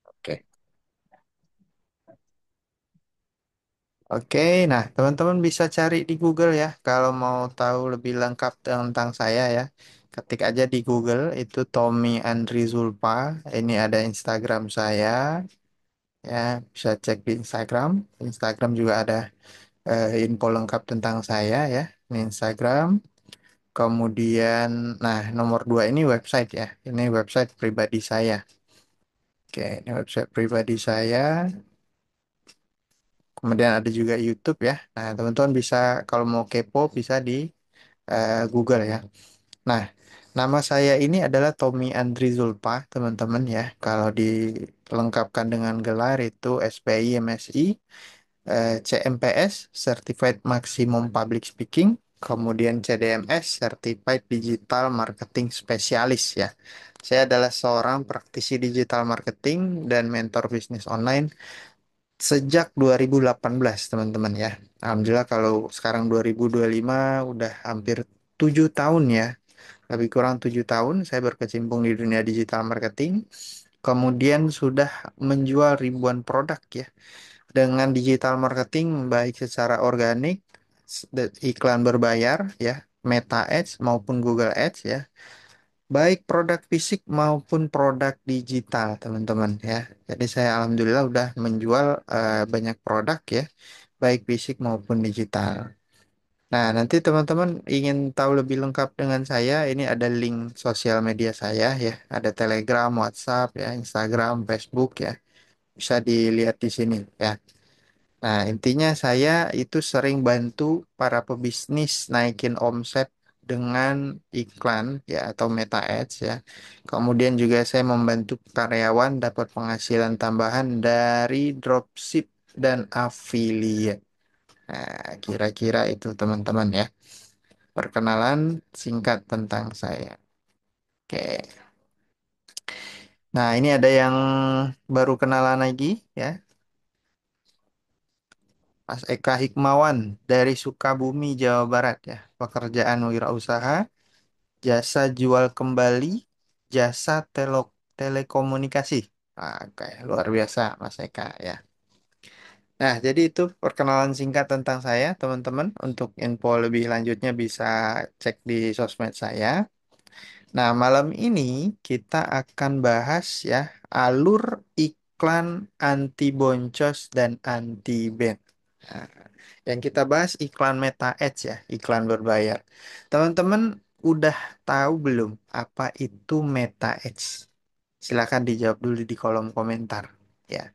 Oke. Oke, nah teman-teman bisa cari di Google ya kalau mau tahu lebih lengkap tentang saya ya. Ketik aja di Google itu Tommy Andri Zulpa. Ini ada Instagram saya ya, bisa cek di Instagram. Instagram juga ada info lengkap tentang saya ya. Ini Instagram. Kemudian, nah nomor dua ini website ya. Ini website pribadi saya. Oke, ini website pribadi saya. Kemudian ada juga YouTube ya. Nah, teman-teman bisa kalau mau kepo bisa di Google ya. Nah, nama saya ini adalah Tommy Andri Zulpa, teman-teman ya. Kalau dilengkapkan dengan gelar itu SPI, MSI, CMPS, Certified Maximum Public Speaking, kemudian CDMS, Certified Digital Marketing Specialist ya. Saya adalah seorang praktisi digital marketing dan mentor bisnis online sejak 2018 teman-teman ya. Alhamdulillah kalau sekarang 2025 udah hampir 7 tahun ya. Lebih kurang 7 tahun saya berkecimpung di dunia digital marketing. Kemudian sudah menjual ribuan produk ya. Dengan digital marketing baik secara organik, iklan berbayar ya, Meta Ads maupun Google Ads ya. Baik produk fisik maupun produk digital, teman-teman ya. Jadi saya alhamdulillah udah menjual banyak produk ya, baik fisik maupun digital. Nah, nanti teman-teman ingin tahu lebih lengkap dengan saya, ini ada link sosial media saya ya, ada Telegram, WhatsApp ya, Instagram, Facebook ya. Bisa dilihat di sini ya. Nah, intinya saya itu sering bantu para pebisnis naikin omset dengan iklan ya atau Meta Ads ya. Kemudian juga saya membantu karyawan dapat penghasilan tambahan dari dropship dan affiliate. Nah, kira-kira itu teman-teman ya. Perkenalan singkat tentang saya. Oke. Nah, ini ada yang baru kenalan lagi ya. Mas Eka Hikmawan dari Sukabumi, Jawa Barat ya. Pekerjaan wirausaha, jasa jual kembali, jasa telekomunikasi. Oke, luar biasa Mas Eka ya. Nah, jadi itu perkenalan singkat tentang saya, teman-teman. Untuk info lebih lanjutnya bisa cek di sosmed saya. Nah, malam ini kita akan bahas ya alur iklan anti boncos dan anti ban. Nah, yang kita bahas iklan Meta Ads ya, iklan berbayar. Teman-teman udah tahu belum apa itu Meta Ads? Silakan dijawab dulu di kolom komentar. Ya,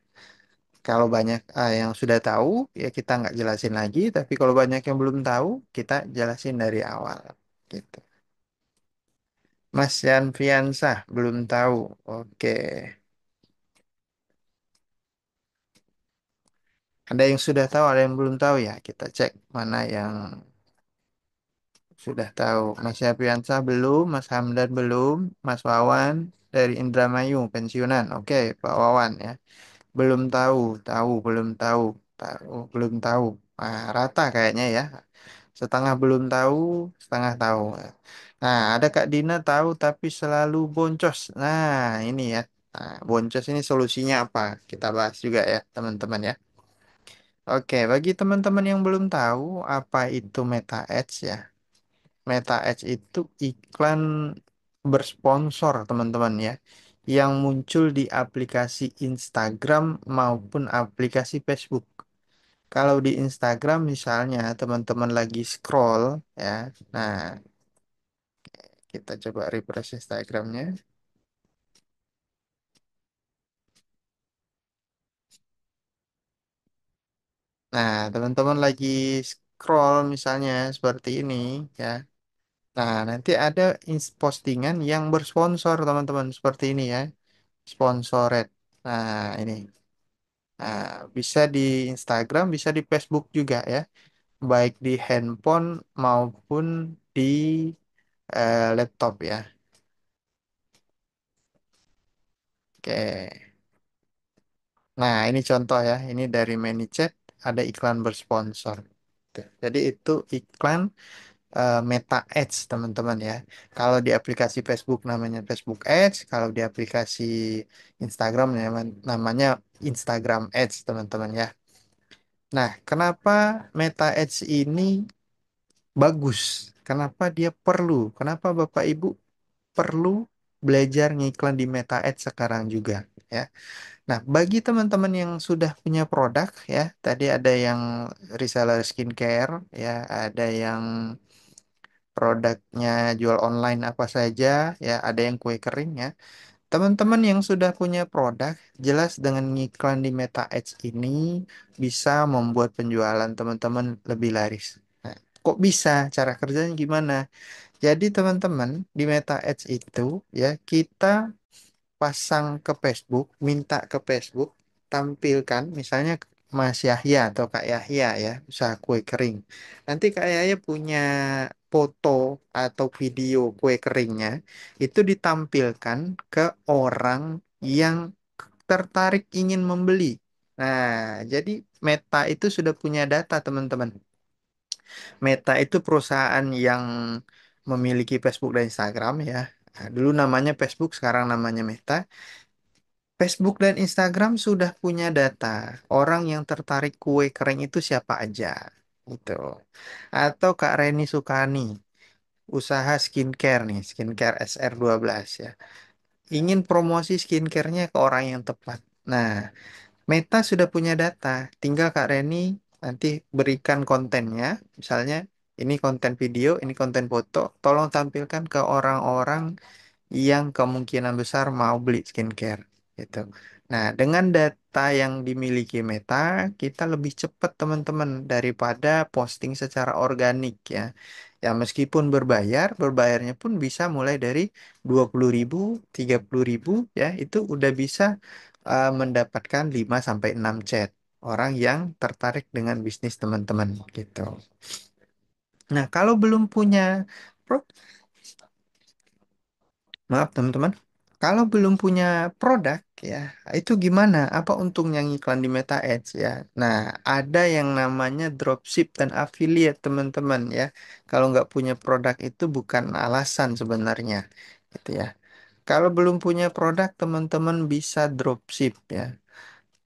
kalau banyak yang sudah tahu ya kita nggak jelasin lagi. Tapi kalau banyak yang belum tahu, kita jelasin dari awal. Gitu. Mas Yanfiansah belum tahu. Oke. Ada yang sudah tahu, ada yang belum tahu ya. Kita cek mana yang sudah tahu. Mas Yanfiansah belum, Mas Hamdan belum, Mas Wawan dari Indramayu pensiunan. Oke, Pak Wawan ya. Belum tahu, tahu, belum tahu, tahu, belum tahu. Nah, rata kayaknya ya. Setengah belum tahu, setengah tahu. Nah, ada Kak Dina tahu tapi selalu boncos. Nah, ini ya. Nah, boncos ini solusinya apa? Kita bahas juga ya, teman-teman ya. Oke, bagi teman-teman yang belum tahu apa itu Meta Ads ya. Meta Ads itu iklan bersponsor, teman-teman ya. Yang muncul di aplikasi Instagram maupun aplikasi Facebook. Kalau di Instagram misalnya teman-teman lagi scroll ya. Nah, kita coba refresh Instagramnya. Nah, teman-teman lagi scroll misalnya seperti ini ya. Nah, nanti ada postingan yang bersponsor teman-teman seperti ini ya. Sponsored. Nah, ini. Nah, bisa di Instagram, bisa di Facebook juga ya. Baik di handphone maupun di laptop ya. Oke. Nah, ini contoh ya. Ini dari ManyChat ada iklan bersponsor. Tuh. Jadi itu iklan Meta Ads, teman-teman ya. Kalau di aplikasi Facebook namanya Facebook Ads, kalau di aplikasi Instagram namanya Instagram Ads, teman-teman ya. Nah, kenapa Meta Ads ini bagus? Kenapa dia perlu? Kenapa Bapak Ibu perlu belajar ngiklan di Meta Ads sekarang juga ya? Nah, bagi teman-teman yang sudah punya produk ya, tadi ada yang reseller skincare ya, ada yang produknya jual online apa saja ya, ada yang kue kering ya. Teman-teman yang sudah punya produk, jelas dengan ngiklan di Meta Ads ini bisa membuat penjualan teman-teman lebih laris. Nah, kok bisa? Cara kerjanya gimana? Jadi teman-teman di Meta Ads itu ya kita pasang ke Facebook, minta ke Facebook, tampilkan misalnya Mas Yahya atau Kak Yahya ya, usaha kue kering. Nanti Kak Yahya punya foto atau video kue keringnya, itu ditampilkan ke orang yang tertarik ingin membeli. Nah, jadi Meta itu sudah punya data, teman-teman. Meta itu perusahaan yang memiliki Facebook dan Instagram ya. Nah, dulu namanya Facebook, sekarang namanya Meta. Facebook dan Instagram sudah punya data orang yang tertarik kue kering itu siapa aja, gitu. Atau Kak Reni Sukani, usaha skincare nih, skincare SR12 ya. Ingin promosi skincare-nya ke orang yang tepat. Nah, Meta sudah punya data, tinggal Kak Reni nanti berikan kontennya, misalnya ini konten video, ini konten foto, tolong tampilkan ke orang-orang yang kemungkinan besar mau beli skincare gitu. Nah, dengan data yang dimiliki Meta, kita lebih cepat teman-teman daripada posting secara organik ya. Ya meskipun berbayar, berbayarnya pun bisa mulai dari 20.000, 30.000 ya, itu udah bisa mendapatkan 5 sampai 6 chat orang yang tertarik dengan bisnis teman-teman gitu. Nah, kalau belum punya pro- maaf teman-teman, kalau belum punya produk ya, itu gimana? Apa untungnya ngiklan di Meta Ads ya? Nah, ada yang namanya dropship dan affiliate teman-teman ya. Kalau nggak punya produk itu bukan alasan sebenarnya, gitu ya. Kalau belum punya produk, teman-teman bisa dropship ya.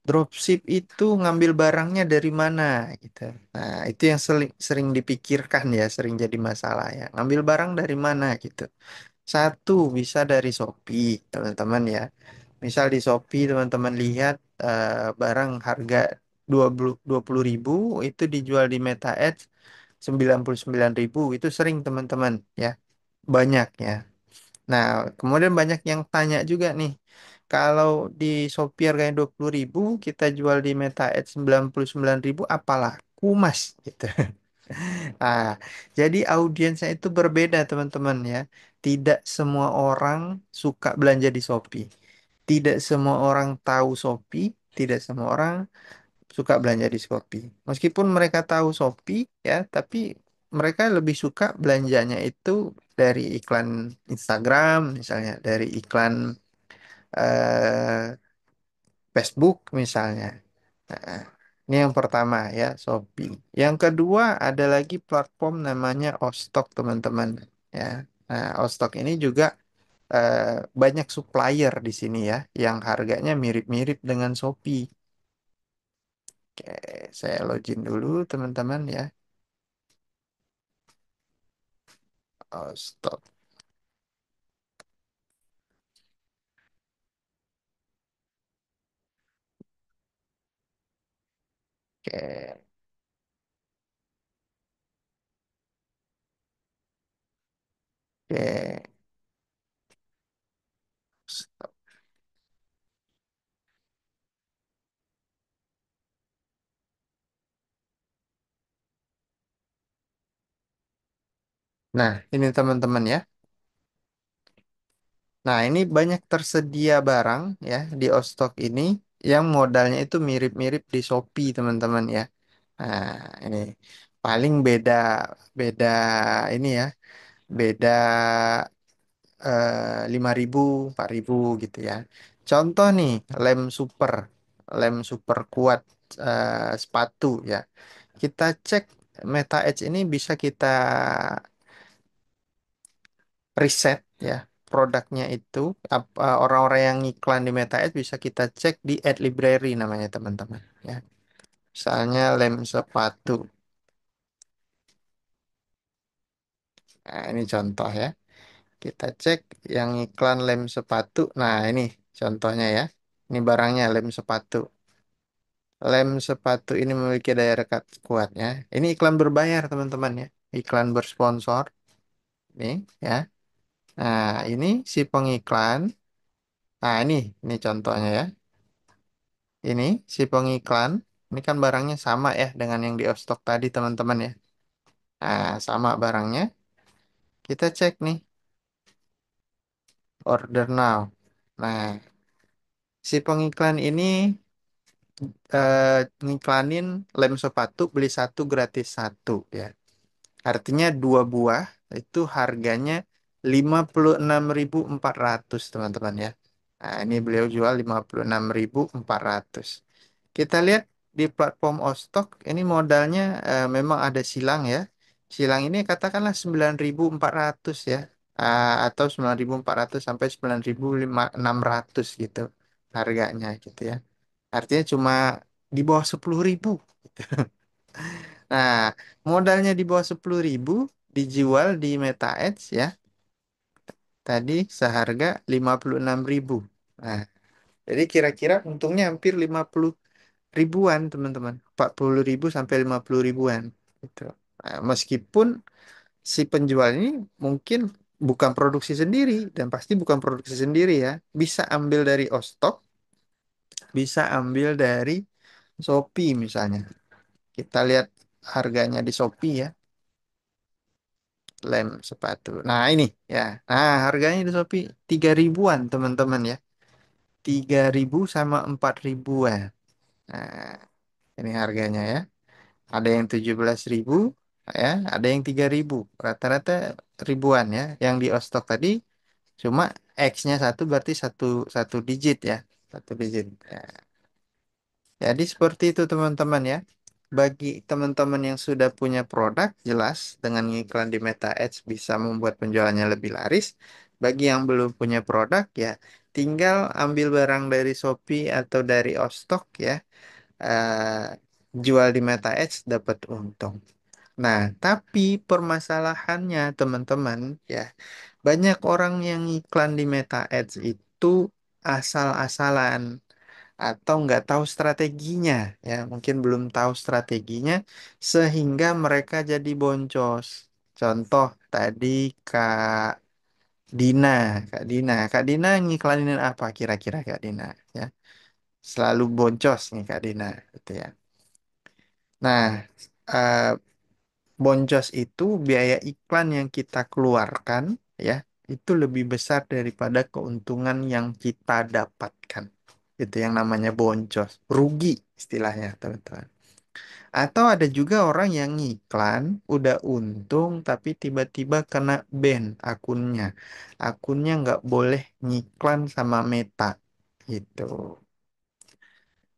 Dropship itu ngambil barangnya dari mana gitu. Nah, itu yang sering dipikirkan ya, sering jadi masalah ya. Ngambil barang dari mana gitu. Satu bisa dari Shopee, teman-teman ya. Misal di Shopee teman-teman lihat barang harga 20 ribu itu dijual di Meta Ads 99.000 itu sering teman-teman ya. Banyak ya. Nah, kemudian banyak yang tanya juga nih. Kalau di Shopee harganya 20 ribu, kita jual di Meta Ads 99.000, apalah kumas gitu. Ah, jadi audiensnya itu berbeda teman-teman ya. Tidak semua orang suka belanja di Shopee. Tidak semua orang tahu Shopee. Tidak semua orang suka belanja di Shopee. Meskipun mereka tahu Shopee ya, tapi mereka lebih suka belanjanya itu dari iklan Instagram, misalnya dari iklan eh, Facebook misalnya. Nah, ini yang pertama ya, Shopee. Yang kedua ada lagi platform namanya Ostok, teman-teman. Ya, nah Ostok ini juga eh, banyak supplier di sini ya, yang harganya mirip-mirip dengan Shopee. Oke, saya login dulu, teman-teman ya. Ostok. Oke, oke. Nah, ini teman-teman ya. Nah, ini banyak tersedia barang ya di Ostok ini yang modalnya itu mirip-mirip di Shopee, teman-teman ya. Nah, ini paling beda beda ini ya, beda 5.000, 4.000 gitu ya. Contoh nih, super, lem super kuat sepatu ya. Kita cek Meta Edge ini bisa kita riset ya produknya itu orang-orang yang iklan di Meta Ads bisa kita cek di Ad Library namanya teman-teman ya. Misalnya lem sepatu. Nah, ini contoh ya. Kita cek yang iklan lem sepatu. Nah, ini contohnya ya. Ini barangnya lem sepatu. Lem sepatu ini memiliki daya rekat kuat ya. Ini iklan berbayar teman-teman ya. Iklan bersponsor. Nih ya. Nah, ini si pengiklan. Nah, ini contohnya ya. Ini si pengiklan. Ini kan barangnya sama ya dengan yang di off stock tadi teman-teman ya. Nah, sama barangnya. Kita cek nih. Order now. Nah, si pengiklan ini ngiklanin lem sepatu beli satu gratis satu ya. Artinya dua buah itu harganya 56.400 teman-teman ya. Nah, ini beliau jual 56.400. Kita lihat di platform Ostok ini modalnya memang ada silang ya. Silang ini katakanlah 9.400 ya. Atau 9.400 sampai 9.600 gitu harganya gitu ya. Artinya cuma di bawah 10.000. Nah, modalnya di bawah 10.000 dijual di Meta Ads ya. Tadi seharga 56.000. Nah, jadi kira-kira untungnya hampir 50 ribuan, teman-teman. 40.000 sampai 50 ribuan. Gitu. Nah, meskipun si penjual ini mungkin bukan produksi sendiri dan pasti bukan produksi sendiri ya. Bisa ambil dari Ostok, bisa ambil dari Shopee misalnya. Kita lihat harganya di Shopee ya. Lem sepatu. Nah, ini ya. Nah, harganya di Shopee 3 ribuan, teman-teman ya. 3.000 sama 4 ribuan. Nah, ini harganya ya. Ada yang 17.000 ya, ada yang 3.000. Rata-rata ribuan ya. Yang di Ostok tadi cuma X-nya satu berarti satu satu digit ya. Satu digit. Ya. Jadi seperti itu teman-teman ya. Bagi teman-teman yang sudah punya produk, jelas dengan iklan di Meta Ads bisa membuat penjualannya lebih laris. Bagi yang belum punya produk, ya tinggal ambil barang dari Shopee atau dari Ostok ya, jual di Meta Ads dapat untung. Nah, tapi permasalahannya teman-teman ya, banyak orang yang iklan di Meta Ads itu asal-asalan atau nggak tahu strateginya ya mungkin belum tahu strateginya sehingga mereka jadi boncos. Contoh tadi Kak Dina Kak Dina ngiklanin apa kira-kira Kak Dina ya selalu boncos nih Kak Dina gitu ya. Nah, eh, boncos itu biaya iklan yang kita keluarkan ya itu lebih besar daripada keuntungan yang kita dapatkan. Itu yang namanya boncos, rugi istilahnya teman-teman. Atau ada juga orang yang ngiklan udah untung tapi tiba-tiba kena ban akunnya. Akunnya nggak boleh ngiklan sama Meta gitu.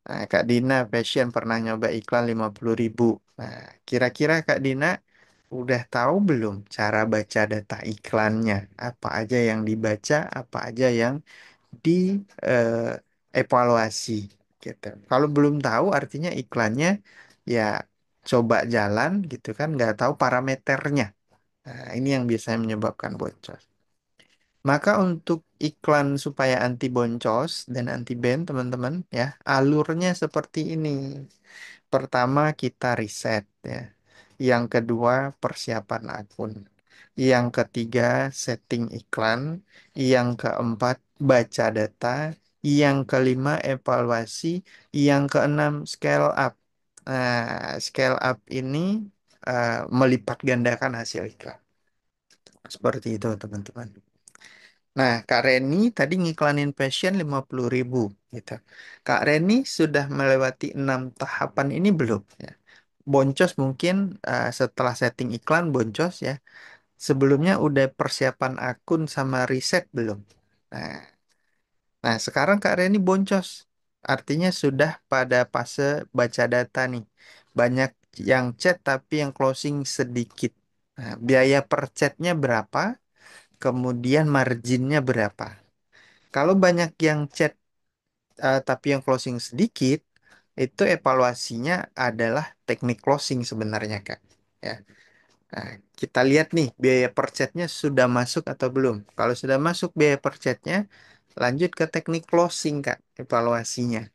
Nah, Kak Dina Fashion pernah nyoba iklan 50.000. Nah, kira-kira Kak Dina udah tahu belum cara baca data iklannya? Apa aja yang dibaca, apa aja yang evaluasi gitu. Kalau belum tahu artinya iklannya ya coba jalan gitu kan, nggak tahu parameternya. Nah, ini yang biasanya menyebabkan boncos. Maka untuk iklan supaya anti boncos dan anti ban, teman-teman, ya, alurnya seperti ini. Pertama kita riset ya. Yang kedua persiapan akun. Yang ketiga setting iklan. Yang keempat baca data. Yang kelima evaluasi. Yang keenam scale up. Nah, scale up ini melipat gandakan hasil iklan. Seperti itu, teman-teman. Nah, Kak Reni tadi ngiklanin passion 50.000 gitu. Kak Reni sudah melewati 6 tahapan ini belum? Ya. Boncos mungkin setelah setting iklan boncos ya. Sebelumnya udah persiapan akun sama riset belum? Nah, sekarang Kak Reni boncos. Artinya sudah pada fase baca data nih. Banyak yang chat tapi yang closing sedikit. Nah, biaya per chatnya berapa? kemudian marginnya berapa. Kalau banyak yang chat tapi yang closing sedikit, itu evaluasinya adalah teknik closing sebenarnya, Kak. Ya. Nah, kita lihat nih biaya per chatnya sudah masuk atau belum. Kalau sudah masuk biaya per chatnya, lanjut ke teknik closing, Kak, evaluasinya.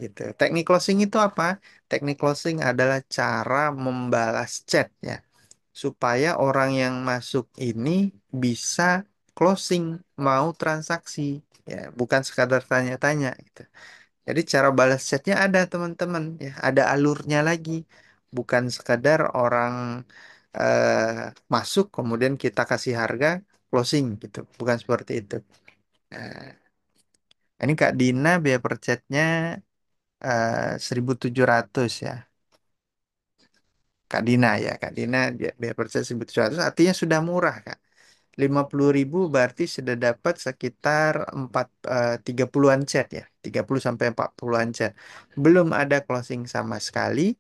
Gitu. Teknik closing itu apa? Teknik closing adalah cara membalas chat ya, supaya orang yang masuk ini bisa closing, mau transaksi, ya, bukan sekadar tanya-tanya gitu. Jadi cara balas chatnya ada teman-teman ya, ada alurnya lagi, bukan sekadar orang masuk kemudian kita kasih harga closing gitu, bukan seperti itu. Nah, ini Kak Dina biaya per chatnya 1.700 ya. Kak Dina ya, Kak Dina biaya per chat 1.700 artinya sudah murah Kak. 50.000 berarti sudah dapat sekitar 30-an chat ya. 30 sampai 40-an chat. Belum ada closing sama sekali.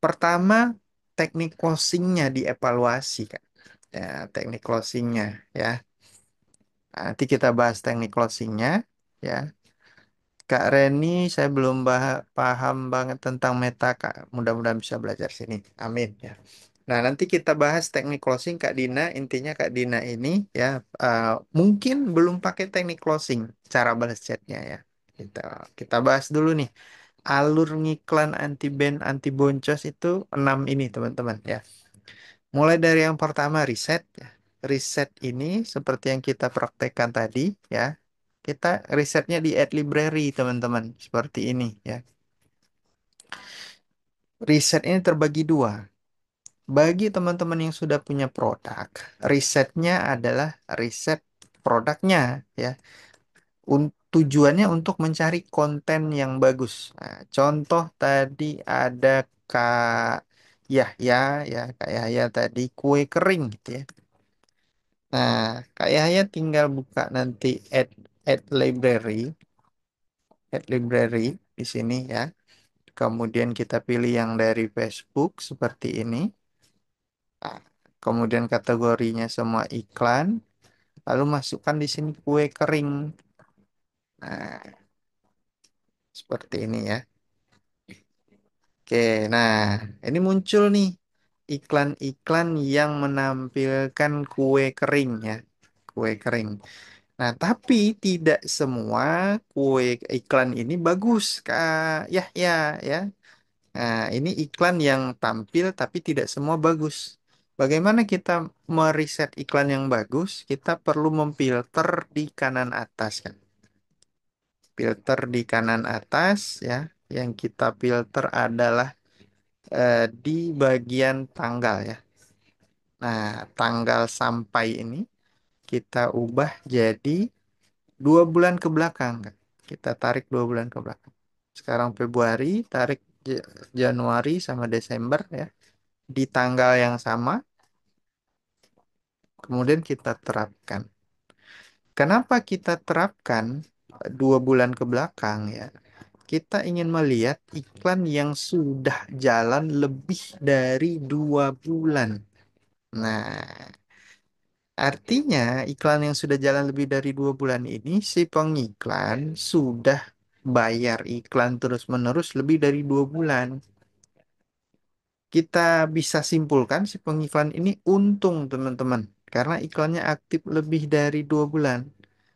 Pertama, teknik closingnya dievaluasi Kak. Ya, teknik closingnya ya. Nanti kita bahas teknik closingnya ya. Kak Reni, saya belum paham banget tentang meta, Kak. Mudah-mudahan bisa belajar sini. Amin ya. Nah, nanti kita bahas teknik closing, Kak Dina. Intinya Kak Dina ini ya uh, mungkin belum pakai teknik closing, cara balas chatnya ya. Kita kita bahas dulu nih. Alur ngiklan anti ban, anti boncos itu 6 ini, teman-teman ya. Mulai dari yang pertama riset ya. Riset ini seperti yang kita praktekkan tadi ya. Kita risetnya di Ad Library, teman-teman. Seperti ini ya. Riset ini terbagi dua. Bagi teman-teman yang sudah punya produk, risetnya adalah riset produknya ya. Tujuannya untuk mencari konten yang bagus. Nah, contoh tadi ada Kak Yahya ya, Kak Yahya tadi kue kering gitu ya. Nah, Kak Yahya tinggal buka nanti ad library, ad library di sini ya. Kemudian kita pilih yang dari Facebook seperti ini. Nah, kemudian kategorinya semua iklan, lalu masukkan di sini kue kering. Nah, seperti ini ya. Oke, nah ini muncul nih iklan-iklan yang menampilkan kue kering ya, kue kering. Nah, tapi tidak semua kue iklan ini bagus, Kak. Ya, ya. Nah, ini iklan yang tampil tapi tidak semua bagus. Bagaimana kita meriset iklan yang bagus? Kita perlu memfilter di kanan atas kan. Filter di kanan atas ya. Yang kita filter adalah di bagian tanggal ya. Nah, tanggal sampai ini kita ubah jadi 2 bulan ke belakang kan. Kita tarik 2 bulan ke belakang. Sekarang Februari, tarik Januari sama Desember ya. Di tanggal yang sama, kemudian kita terapkan. Kenapa kita terapkan 2 bulan ke belakang ya? Kita ingin melihat iklan yang sudah jalan lebih dari 2 bulan. Nah, artinya iklan yang sudah jalan lebih dari 2 bulan ini, si pengiklan sudah bayar iklan terus-menerus lebih dari 2 bulan. Kita bisa simpulkan si pengiklan ini untung, teman-teman, karena iklannya aktif lebih dari 2 bulan.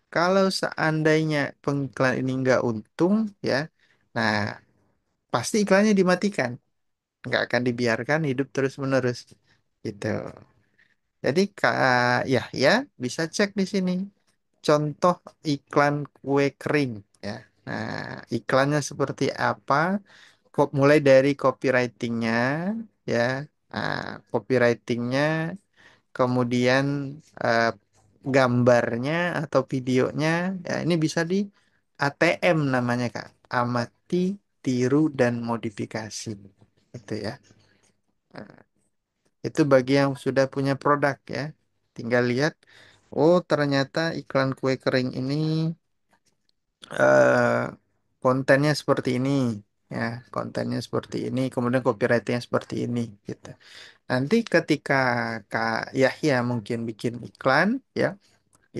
Kalau seandainya pengiklan ini nggak untung, ya, nah pasti iklannya dimatikan, nggak akan dibiarkan hidup terus-menerus, gitu. Jadi ya bisa cek di sini contoh iklan kue kering, ya. Nah, iklannya seperti apa? Kok mulai dari copywritingnya, ya. Nah, copywritingnya, kemudian eh, gambarnya atau videonya, ya ini bisa di ATM namanya Kak, amati, tiru dan modifikasi, itu ya. Nah, itu bagi yang sudah punya produk ya, tinggal lihat, oh ternyata iklan kue kering ini eh, kontennya seperti ini ya, kontennya seperti ini, kemudian copywritingnya seperti ini gitu. Nanti ketika Kak Yahya mungkin bikin iklan ya,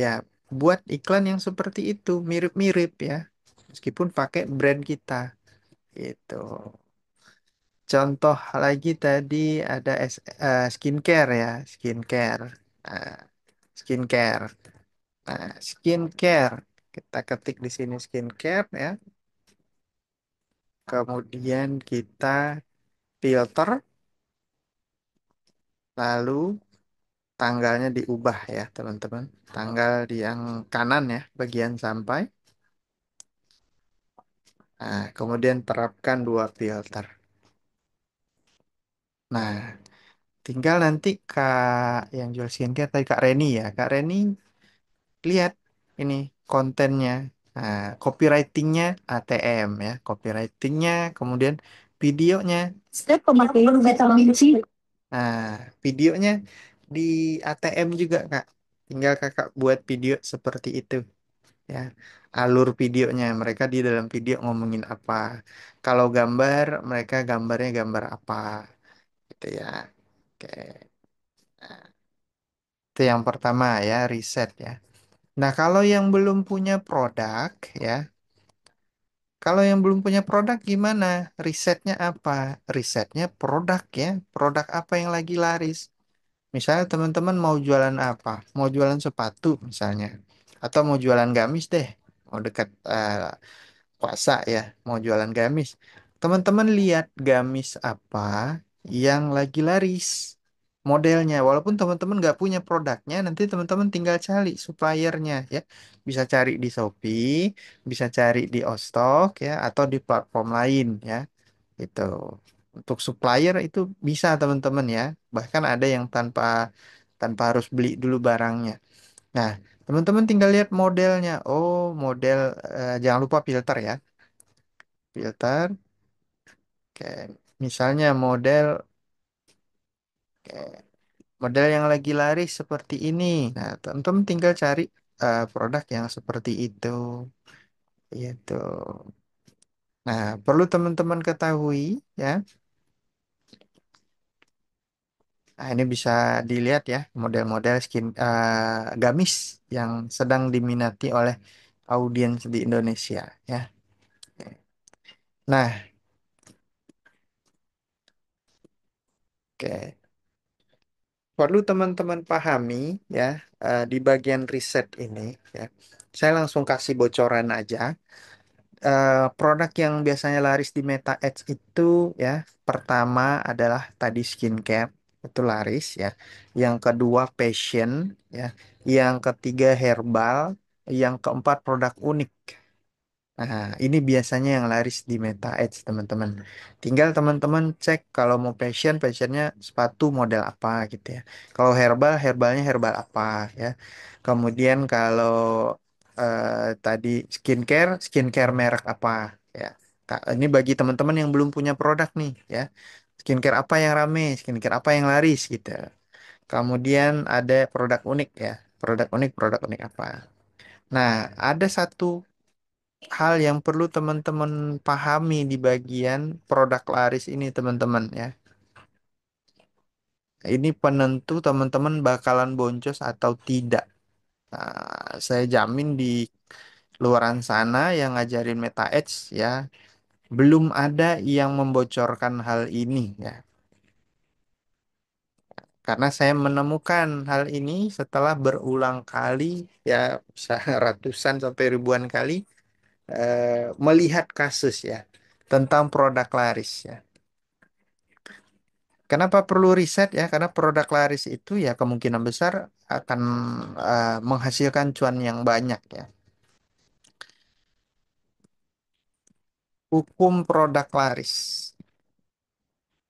Ya, buat iklan yang seperti itu, mirip-mirip ya. Meskipun pakai brand kita. Itu. Contoh lagi tadi ada skincare ya, skincare. Nah, skincare. Nah, skincare. Kita ketik di sini skincare ya. Kemudian kita filter, lalu tanggalnya diubah ya, teman-teman. Tanggal di yang kanan ya, bagian sampai. Nah, kemudian terapkan dua filter. Nah, tinggal nanti Kak yang jual skincare tadi Kak Reni ya. Kak Reni lihat ini kontennya. Nah, copywritingnya ATM ya. Copywritingnya, kemudian videonya. Saya pemakai vitamin C. Nah, videonya di ATM juga Kak. Tinggal Kakak buat video seperti itu ya. Alur videonya mereka di dalam video ngomongin apa. Kalau gambar, mereka gambarnya gambar apa gitu ya. Oke. Nah, itu yang pertama ya, riset ya. Nah, kalau yang belum punya produk ya, kalau yang belum punya produk gimana? Risetnya apa? Risetnya produk ya. Produk apa yang lagi laris? Misalnya teman-teman mau jualan apa? Mau jualan sepatu misalnya. Atau mau jualan gamis deh. Mau dekat puasa ya, mau jualan gamis. Teman-teman lihat gamis apa yang lagi laris modelnya. Walaupun teman-teman nggak punya produknya, nanti teman-teman tinggal cari suppliernya ya. Bisa cari di Shopee, bisa cari di Ostok ya, atau di platform lain ya. Itu. Untuk supplier itu bisa teman-teman ya. Bahkan ada yang tanpa tanpa harus beli dulu barangnya. Nah, teman-teman tinggal lihat modelnya. Oh, model jangan lupa filter ya. Filter, kayak misalnya model kayak model yang lagi laris seperti ini. Nah, teman-teman tinggal cari produk yang seperti itu. Itu. Nah, perlu teman-teman ketahui ya. Nah, ini bisa dilihat ya model-model gamis yang sedang diminati oleh audiens di Indonesia ya. Nah, oke. Perlu teman-teman pahami ya di bagian riset ini ya. Saya langsung kasih bocoran aja. Produk yang biasanya laris di Meta Ads itu ya, pertama adalah tadi skincare itu laris ya. Yang kedua fashion ya. Yang ketiga herbal. Yang keempat produk unik. Nah, ini biasanya yang laris di Meta Ads, teman-teman. Tinggal teman-teman cek kalau mau fashion, fashionnya sepatu model apa gitu ya. Kalau herbal, herbalnya herbal apa ya. Kemudian kalau tadi skincare, skincare merek apa ya. Ini bagi teman-teman yang belum punya produk nih ya. Skincare apa yang rame, skincare apa yang laris gitu. Kemudian ada produk unik apa. Nah, ada satu hal yang perlu teman-teman pahami di bagian produk laris ini teman-teman ya. Ini penentu teman-teman bakalan boncos atau tidak. Saya jamin di luaran sana yang ngajarin Meta Edge ya, belum ada yang membocorkan hal ini ya. Karena saya menemukan hal ini setelah berulang kali ya, bisa ratusan sampai ribuan kali melihat kasus ya tentang produk laris ya. Kenapa perlu riset ya? Karena produk laris itu ya kemungkinan besar akan menghasilkan cuan yang banyak ya. Hukum produk laris.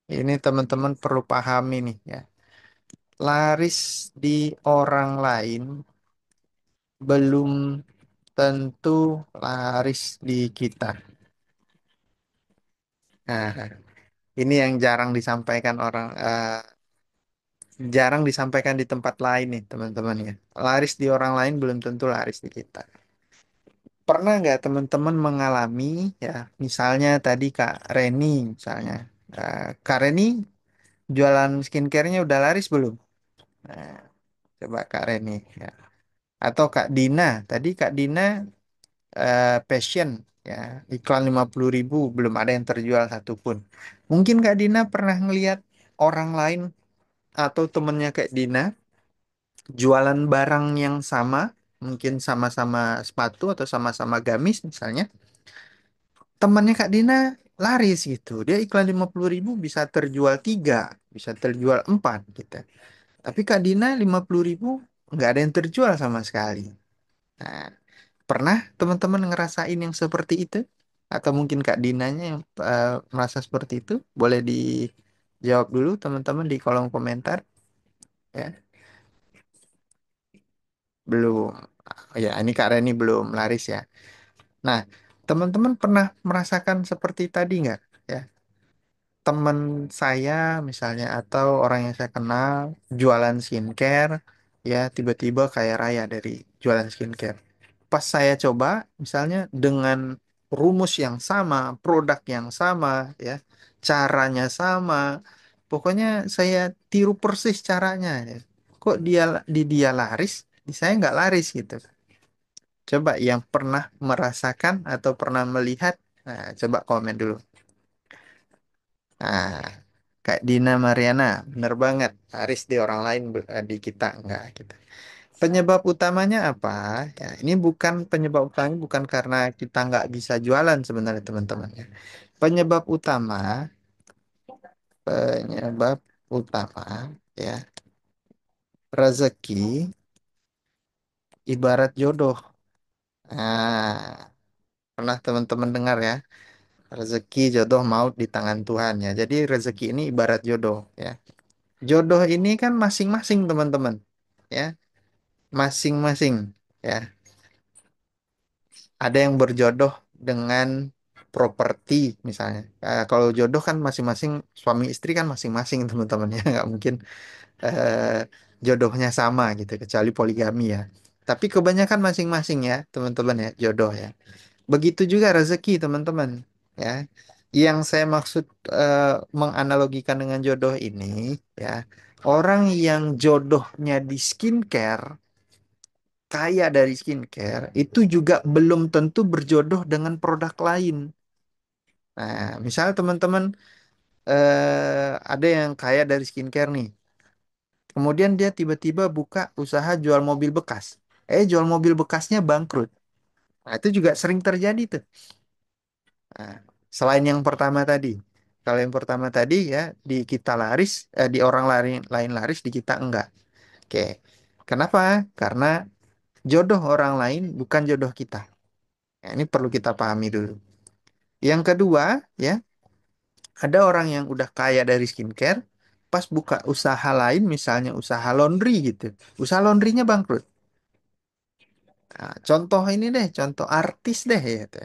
Ini teman-teman perlu pahami nih ya. Laris di orang lain belum tentu laris di kita. Nah, ini yang jarang disampaikan jarang disampaikan di tempat lain nih teman-teman ya. Laris di orang lain belum tentu laris di kita. Pernah nggak teman-teman mengalami ya, misalnya tadi Kak Reni misalnya, Kak Reni jualan skincare-nya udah laris belum? Nah, coba Kak Reni ya. Atau Kak Dina, tadi Kak Dina passion ya, iklan 50.000 belum ada yang terjual satupun. Mungkin Kak Dina pernah ngelihat orang lain atau temennya Kak Dina jualan barang yang sama, mungkin sama-sama sepatu atau sama-sama gamis misalnya. Temannya Kak Dina laris gitu. Dia iklan 50.000 bisa terjual 3, bisa terjual 4 gitu. Tapi Kak Dina 50.000 nggak ada yang terjual sama sekali. Nah, pernah teman-teman ngerasain yang seperti itu? Atau mungkin Kak Dinanya yang merasa seperti itu? Boleh dijawab dulu teman-teman di kolom komentar ya. Belum. Ya, ini Kak Reni belum laris ya. Nah, teman-teman pernah merasakan seperti tadi nggak? Ya, teman saya misalnya atau orang yang saya kenal jualan skincare, ya tiba-tiba kaya raya dari jualan skincare. Pas saya coba misalnya dengan rumus yang sama, produk yang sama, ya caranya sama, pokoknya saya tiru persis caranya, ya. Kok dia laris, di saya nggak laris gitu. Coba yang pernah merasakan atau pernah melihat, nah, coba komen dulu. Nah, Kak Dina Mariana, bener banget. Laris di orang lain, di kita enggak gitu. Penyebab utamanya apa? Ya, ini bukan penyebab utamanya bukan karena kita nggak bisa jualan sebenarnya teman-teman ya. Penyebab utama, penyebab utama ya, rezeki ibarat jodoh. Nah, pernah teman-teman dengar ya, rezeki jodoh maut di tangan Tuhan ya. Jadi rezeki ini ibarat jodoh ya. Jodoh ini kan masing-masing teman-teman ya, masing-masing ya. Ada yang berjodoh dengan properti misalnya. Kalau jodoh kan masing-masing suami istri kan masing-masing teman-teman ya, nggak mungkin jodohnya sama gitu kecuali poligami ya. Tapi kebanyakan masing-masing ya teman-teman ya jodoh ya. Begitu juga rezeki teman-teman ya. Yang saya maksud menganalogikan dengan jodoh ini ya, orang yang jodohnya di skincare, kaya dari skincare, itu juga belum tentu berjodoh dengan produk lain. Nah, misalnya teman-teman ada yang kaya dari skincare nih, kemudian dia tiba-tiba buka usaha jual mobil bekas. Jual mobil bekasnya bangkrut. Nah, itu juga sering terjadi tuh. Nah, selain yang pertama tadi, kalau yang pertama tadi ya di kita laris, di orang lain lain laris, di kita enggak. Oke, kenapa? Karena jodoh orang lain bukan jodoh kita. Ya, ini perlu kita pahami dulu. Yang kedua, ya, ada orang yang udah kaya dari skincare, pas buka usaha lain, misalnya usaha laundry gitu, usaha laundrynya bangkrut. Nah, contoh ini deh, contoh artis deh gitu.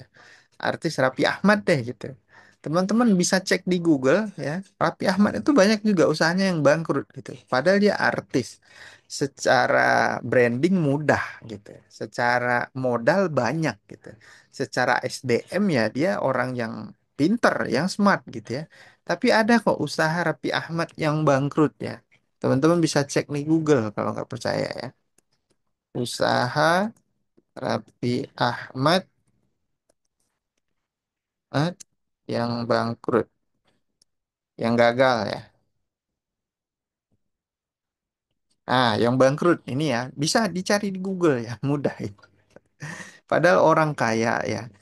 Artis Raffi Ahmad deh gitu. Teman-teman bisa cek di Google ya, Raffi Ahmad itu banyak juga usahanya yang bangkrut gitu. Padahal dia artis. Secara branding mudah gitu. Secara modal banyak gitu. Secara SDM ya dia orang yang pinter, yang smart gitu ya. Tapi ada kok usaha Raffi Ahmad yang bangkrut ya. Teman-teman bisa cek di Google kalau nggak percaya ya. Usaha Raffi Ahmad yang bangkrut, yang gagal ya. Yang bangkrut ini ya bisa dicari di Google ya, mudah itu. Padahal orang kaya ya,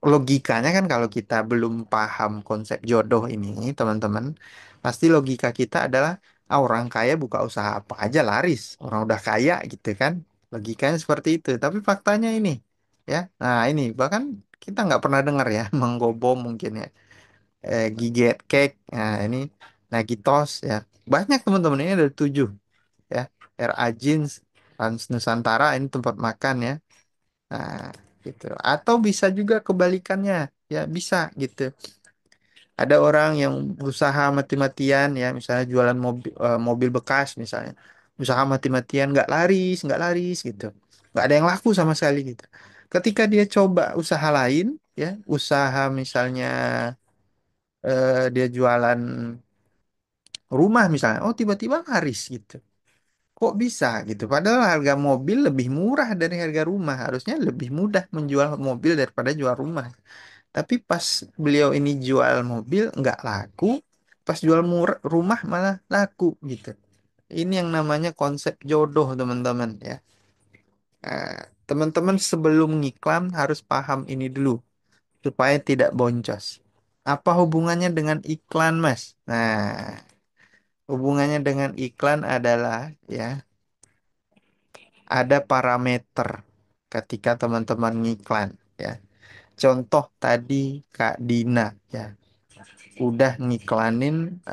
logikanya kan kalau kita belum paham konsep jodoh ini, teman-teman, pasti logika kita adalah orang kaya buka usaha apa aja laris, orang udah kaya gitu kan. Logikanya seperti itu. Tapi faktanya ini ya, nah ini bahkan kita nggak pernah dengar ya, Menggobom mungkin ya, Giget Cake, nah ini Nagitos ya. Banyak teman-teman ini ada 7 ya. RA Jeans, Trans Nusantara ini tempat makan ya. Nah, gitu. Atau bisa juga kebalikannya, ya bisa gitu. Ada orang yang usaha mati-matian ya, misalnya jualan mobil bekas misalnya. Usaha mati-matian nggak laris gitu. Nggak ada yang laku sama sekali gitu. Ketika dia coba usaha lain, ya, usaha misalnya dia jualan rumah misalnya, oh tiba-tiba laris gitu. Kok bisa gitu? Padahal harga mobil lebih murah dari harga rumah. Harusnya lebih mudah menjual mobil daripada jual rumah. Tapi pas beliau ini jual mobil nggak laku, pas jual rumah malah laku gitu. Ini yang namanya konsep jodoh teman-teman ya. Nah, teman-teman sebelum ngiklan harus paham ini dulu supaya tidak boncos. Apa hubungannya dengan iklan, Mas? Nah, hubungannya dengan iklan adalah ya ada parameter ketika teman-teman ngiklan ya. Contoh tadi Kak Dina ya udah ngiklanin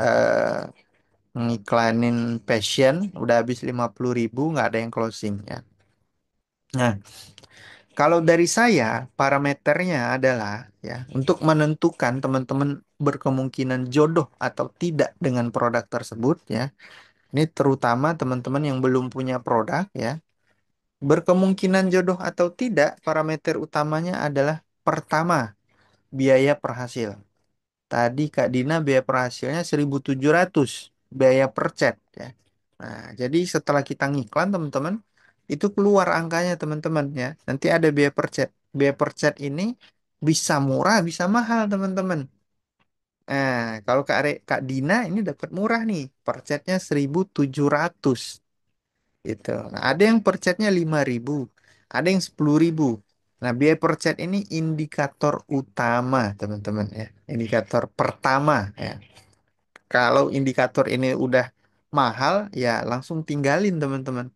passion udah habis 50.000 nggak ada yang closing ya. Nah, kalau dari saya parameternya adalah ya untuk menentukan teman-teman berkemungkinan jodoh atau tidak dengan produk tersebut ya. Ini terutama teman-teman yang belum punya produk ya. Berkemungkinan jodoh atau tidak, parameter utamanya adalah pertama, biaya per hasil. Tadi Kak Dina biaya per hasilnya 1.700 biaya per chat ya. Nah, jadi setelah kita ngiklan teman-teman, itu keluar angkanya teman-teman ya. Nanti ada biaya per chat. Biaya per chat ini bisa murah, bisa mahal teman-teman. Nah, kalau Kak Dina ini dapat murah nih, per chatnya 1.700 gitu. Nah, ada yang per chatnya 5.000, ada yang 10.000. Nah, biaya per chat ini indikator utama, teman-teman ya. Indikator pertama ya. Kalau indikator ini udah mahal, ya langsung tinggalin, teman-teman.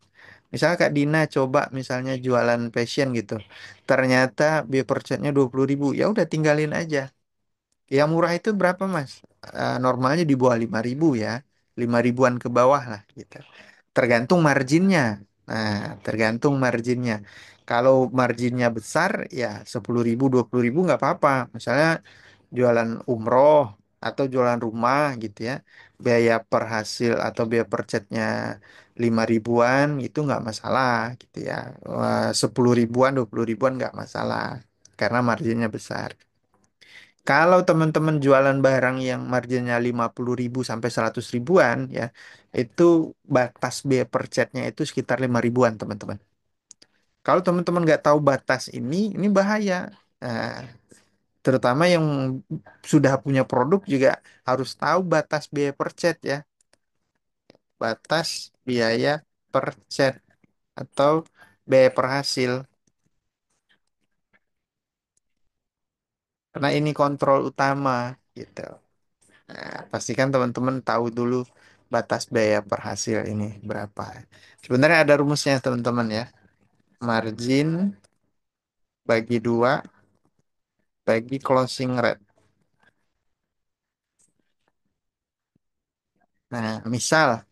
Misalnya Kak Dina coba misalnya jualan fashion gitu. Ternyata biaya per chatnya 20.000. Ya udah tinggalin aja. Yang murah itu berapa, Mas? Normalnya di bawah 5.000 ya. 5.000-an ke bawah lah gitu. Tergantung marginnya. Nah, tergantung marginnya. Kalau marginnya besar, ya 10.000, 20.000 nggak apa-apa. Misalnya jualan umroh atau jualan rumah gitu ya. Biaya per hasil atau biaya per chatnya 5.000-an itu nggak masalah gitu ya. 10.000-an, 20.000-an nggak masalah. Karena marginnya besar. Kalau teman-teman jualan barang yang marginnya 50.000 sampai 100 ribuan ya, itu batas biaya per chatnya itu sekitar 5.000-an teman-teman. Kalau teman-teman nggak tahu batas ini bahaya. Nah, terutama yang sudah punya produk juga harus tahu batas biaya per chat ya, batas biaya per chat atau biaya per hasil. Karena ini kontrol utama gitu. Nah, pastikan teman-teman tahu dulu batas biaya per hasil ini berapa. Sebenarnya ada rumusnya teman-teman ya. Margin bagi dua bagi closing rate. Nah, misal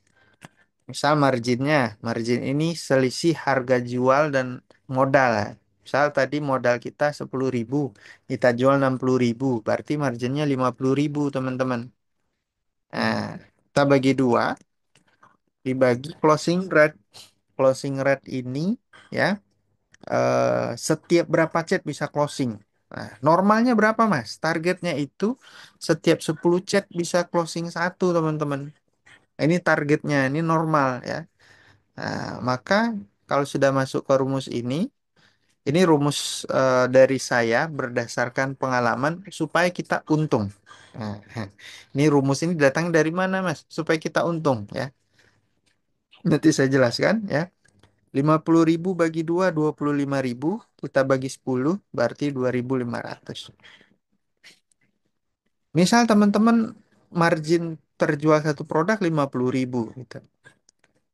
margin ini selisih harga jual dan modal ya. Misal tadi modal kita 10.000, kita jual 60.000, berarti marginnya 50.000 teman-teman. Nah, kita bagi dua, dibagi closing rate. Closing rate ini ya setiap berapa chat bisa closing. Nah, normalnya berapa, Mas? Targetnya itu setiap 10 chat bisa closing satu, teman-teman. Ini targetnya, ini normal ya. Nah, maka kalau sudah masuk ke rumus ini rumus dari saya berdasarkan pengalaman supaya kita untung. Nah, ini rumus ini datang dari mana, Mas? Supaya kita untung ya. Nanti saya jelaskan ya. 50.000 bagi 2, 25.000. Kita bagi 10, berarti 2.500. Misal teman-teman margin terjual satu produk 50.000 gitu.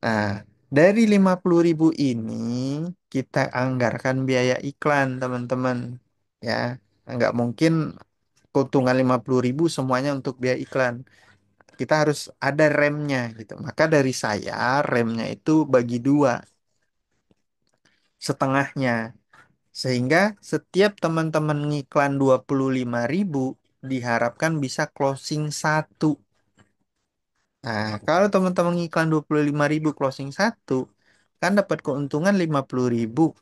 Nah, dari 50.000 ini kita anggarkan biaya iklan teman-teman. Ya, nggak mungkin keuntungan 50.000 semuanya untuk biaya iklan. Kita harus ada remnya gitu. Maka dari saya remnya itu bagi dua, setengahnya. Sehingga setiap teman-teman ngiklan 25.000 diharapkan bisa closing satu. Nah, kalau teman-teman ngiklan 25.000 closing satu, kan dapat keuntungan 50.000.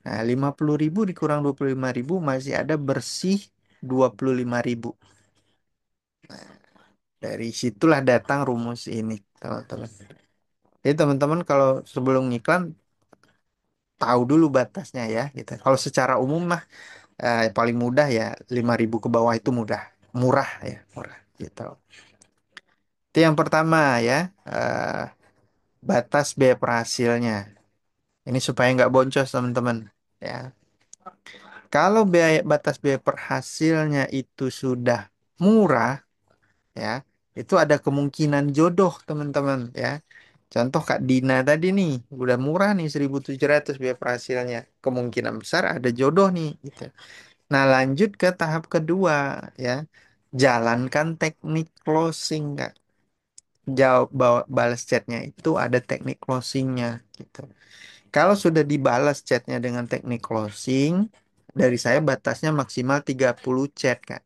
Nah, 50.000 dikurang 25.000 masih ada bersih 25.000. Dari situlah datang rumus ini, teman-teman. Jadi teman-teman kalau sebelum ngiklan tahu dulu batasnya ya gitu. Kalau secara umum mah paling mudah ya 5.000 ke bawah itu mudah, murah ya, murah gitu. Itu yang pertama ya, batas biaya per hasilnya. Ini supaya nggak boncos teman-teman ya. Kalau batas biaya per hasilnya itu sudah murah ya, itu ada kemungkinan jodoh teman-teman ya. Contoh Kak Dina tadi nih, udah murah nih 1.700 biaya per hasilnya. Kemungkinan besar ada jodoh nih gitu. Nah, lanjut ke tahap kedua ya. Jalankan teknik closing, Kak. Jawab balas chatnya itu ada teknik closingnya gitu. Kalau sudah dibalas chatnya dengan teknik closing, dari saya batasnya maksimal 30 chat, Kak.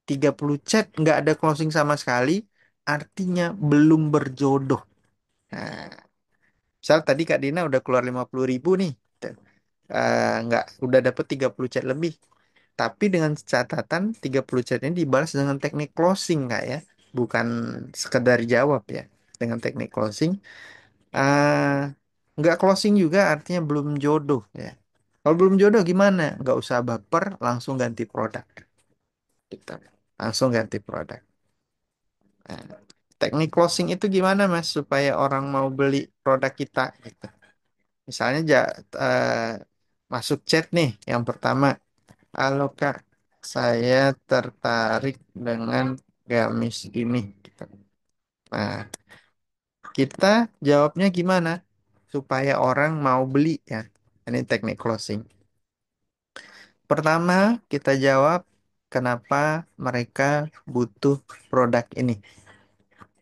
30 chat nggak ada closing sama sekali, artinya belum berjodoh. Nah, misal tadi Kak Dina udah keluar 50.000 nih. Nggak, udah dapet 30 chat lebih. Tapi dengan catatan 30 chat ini dibalas dengan teknik closing Kak ya. Bukan sekedar jawab ya. Dengan teknik closing. Nggak closing juga artinya belum jodoh ya. Kalau belum jodoh gimana? Nggak usah baper, langsung ganti produk. Gitu. Langsung ganti produk. Nah, teknik closing itu gimana Mas? Supaya orang mau beli produk kita gitu. Misalnya eh, masuk chat nih yang pertama. Halo Kak, saya tertarik dengan gamis ini. Gitu. Nah, kita jawabnya gimana supaya orang mau beli ya? Ini teknik closing. Pertama, kita jawab kenapa mereka butuh produk ini.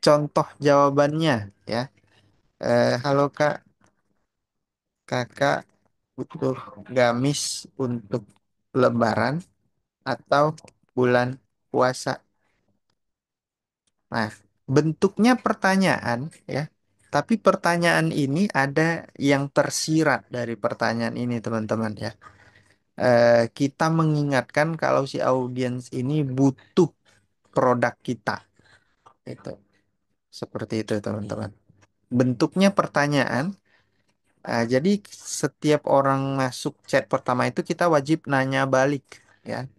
Contoh jawabannya ya. Halo Kak, Kakak butuh gamis untuk Lebaran atau bulan puasa. Nah, bentuknya pertanyaan ya. Tapi pertanyaan ini ada yang tersirat dari pertanyaan ini, teman-teman ya. Kita mengingatkan kalau si audiens ini butuh produk kita. Itu seperti itu, teman-teman. Bentuknya pertanyaan. Jadi setiap orang masuk chat pertama itu kita wajib nanya balik ya.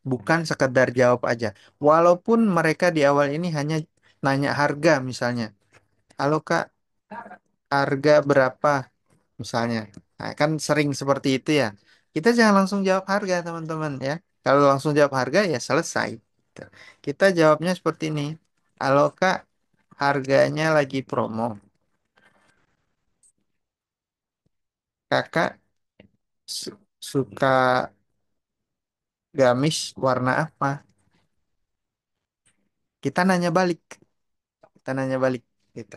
Bukan sekedar jawab aja. Walaupun mereka di awal ini hanya nanya harga misalnya. Halo Kak, harga berapa misalnya. Nah, kan sering seperti itu ya. Kita jangan langsung jawab harga, teman-teman ya. Kalau langsung jawab harga ya selesai. Gitu. Kita jawabnya seperti ini. Halo Kak, harganya lagi promo. Kakak suka gamis warna apa? Kita nanya balik. Kita nanya balik. Gitu.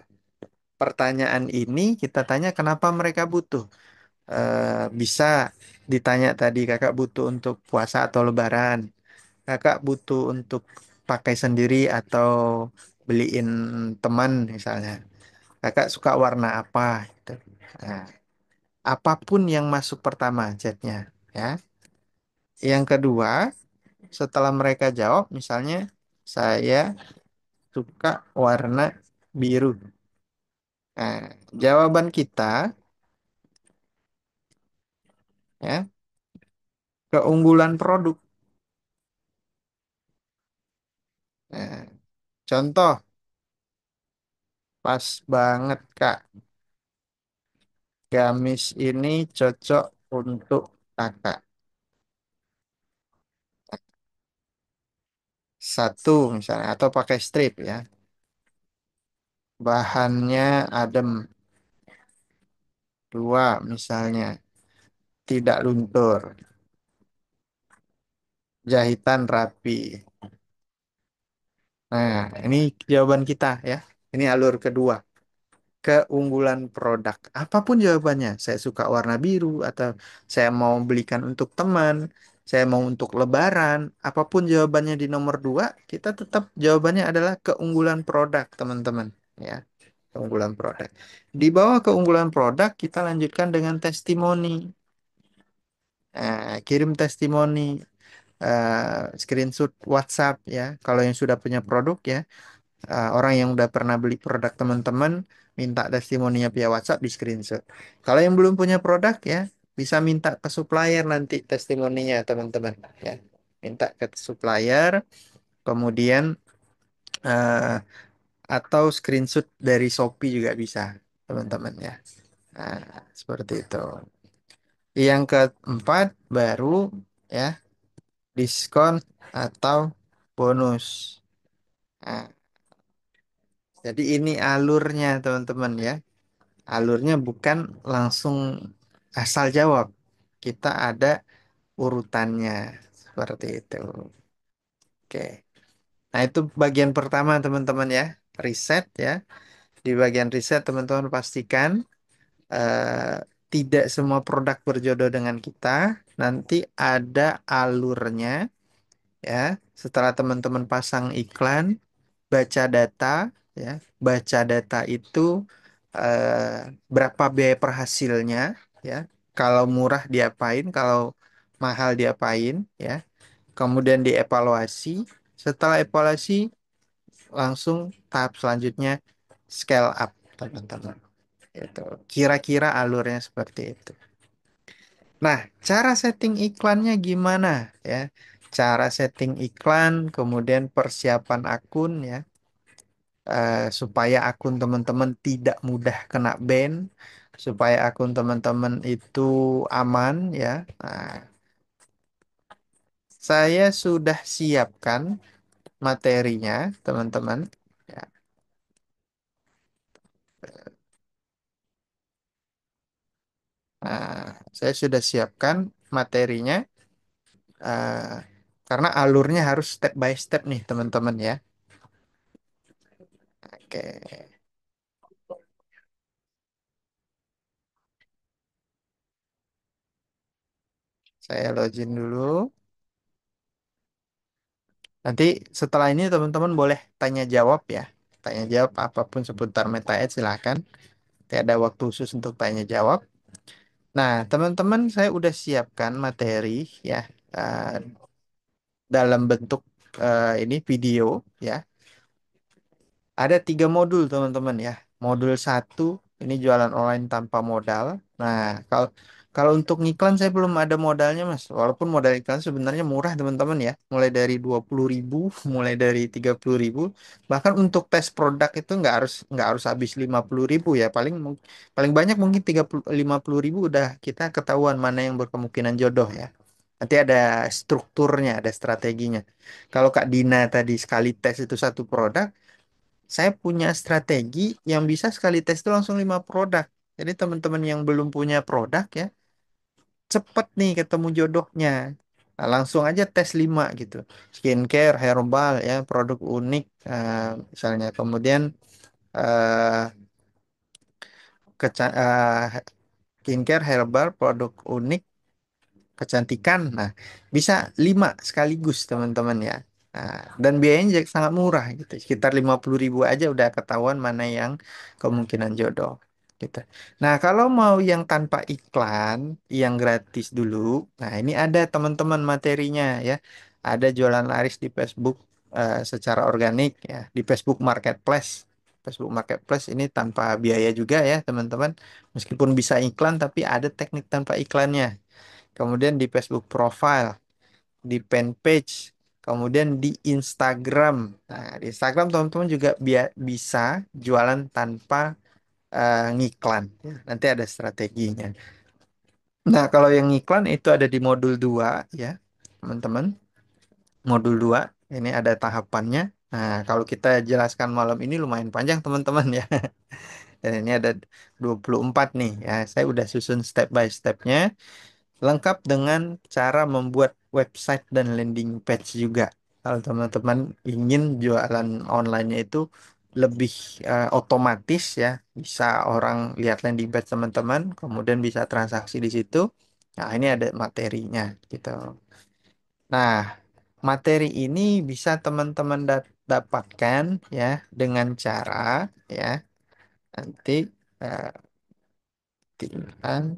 Pertanyaan ini kita tanya kenapa mereka butuh. Bisa ditanya tadi kakak butuh untuk puasa atau lebaran. Kakak butuh untuk pakai sendiri atau beliin teman misalnya. Kakak suka warna apa? Gitu. Nah, apapun yang masuk pertama chatnya, ya. Yang kedua, setelah mereka jawab, misalnya saya suka warna biru. Nah, jawaban kita, ya, keunggulan produk. Nah, contoh, pas banget Kak. Gamis ini cocok untuk kakak. Satu misalnya, atau pakai strip ya. Bahannya adem. Dua misalnya, tidak luntur. Jahitan rapi. Nah, ini jawaban kita ya. Ini alur kedua. Keunggulan produk. Apapun jawabannya. Saya suka warna biru atau saya mau belikan untuk teman. Saya mau untuk lebaran. Apapun jawabannya di nomor dua, kita tetap jawabannya adalah keunggulan produk, teman-teman. Ya, keunggulan produk. Di bawah keunggulan produk, kita lanjutkan dengan testimoni. Kirim testimoni, screenshot WhatsApp ya. Kalau yang sudah punya produk ya, orang yang udah pernah beli produk teman-teman minta testimoninya via WhatsApp di screenshot. Kalau yang belum punya produk ya bisa minta ke supplier nanti testimoninya teman-teman ya. Minta ke supplier, kemudian eh, atau screenshot dari Shopee juga bisa teman-teman ya. Nah, seperti itu. Yang keempat baru ya diskon atau bonus. Nah, jadi ini alurnya teman-teman ya. Alurnya bukan langsung asal jawab. Kita ada urutannya seperti itu. Oke. Nah, itu bagian pertama teman-teman ya. Riset ya. Di bagian riset teman-teman pastikan eh, tidak semua produk berjodoh dengan kita. Nanti ada alurnya ya. Setelah teman-teman pasang iklan, baca data ya. Baca data itu berapa biaya per hasilnya ya. Kalau murah diapain, kalau mahal diapain ya. Kemudian dievaluasi. Setelah evaluasi langsung tahap selanjutnya scale up teman-teman. Itu kira-kira alurnya seperti itu. Nah, cara setting iklannya gimana ya? Cara setting iklan, kemudian persiapan akun ya, supaya akun teman-teman tidak mudah kena ban, supaya akun teman-teman itu aman ya. Nah, saya sudah siapkan materinya, teman-teman. Ya. Nah, saya sudah siapkan materinya eh, karena alurnya harus step by step nih, teman-teman ya. Oke, saya login dulu. Nanti setelah ini teman-teman boleh tanya jawab ya. Tanya jawab apapun seputar Meta Ads silahkan. Nanti ada waktu khusus untuk tanya jawab. Nah, teman-teman saya udah siapkan materi ya eh, dalam bentuk ini video ya. Ada 3 modul teman-teman ya. Modul satu ini jualan online tanpa modal. Nah, kalau kalau untuk ngiklan saya belum ada modalnya Mas. Walaupun modal iklan sebenarnya murah teman-teman ya. Mulai dari 20.000, mulai dari 30.000. Bahkan untuk tes produk itu nggak harus habis 50.000 ya. Paling banyak mungkin 50.000 udah kita ketahuan mana yang berkemungkinan jodoh ya. Nanti ada strukturnya, ada strateginya. Kalau Kak Dina tadi sekali tes itu satu produk, saya punya strategi yang bisa sekali tes itu langsung 5 produk. Jadi teman-teman yang belum punya produk ya, cepet nih ketemu jodohnya. Nah, langsung aja tes 5 gitu. Skincare, herbal ya, produk unik misalnya. Kemudian eh, skincare, herbal, produk unik, kecantikan. Nah, bisa 5 sekaligus teman-teman ya. Nah, dan biayanya juga sangat murah gitu. Sekitar 50.000 aja udah ketahuan mana yang kemungkinan jodoh gitu. Nah, kalau mau yang tanpa iklan, yang gratis dulu. Nah, ini ada teman-teman materinya ya. Ada jualan laris di Facebook secara organik ya, di Facebook Marketplace. Facebook Marketplace ini tanpa biaya juga ya, teman-teman. Meskipun bisa iklan tapi ada teknik tanpa iklannya. Kemudian di Facebook profile, di fanpage, kemudian di Instagram. Nah, di Instagram teman-teman juga bisa jualan tanpa ngiklan. Ya, nanti ada strateginya. Nah, kalau yang ngiklan itu ada di modul 2 ya, teman-teman. Modul 2 ini ada tahapannya. Nah, kalau kita jelaskan malam ini lumayan panjang teman-teman ya. Dan ini ada 24 nih ya. Saya udah susun step by stepnya. Lengkap dengan cara membuat website dan landing page juga. Kalau teman-teman ingin jualan online-nya itu lebih otomatis ya, bisa orang lihat landing page teman-teman, kemudian bisa transaksi di situ. Nah, ini ada materinya gitu. Nah, materi ini bisa teman-teman dapatkan ya dengan cara ya nanti eh, tinggal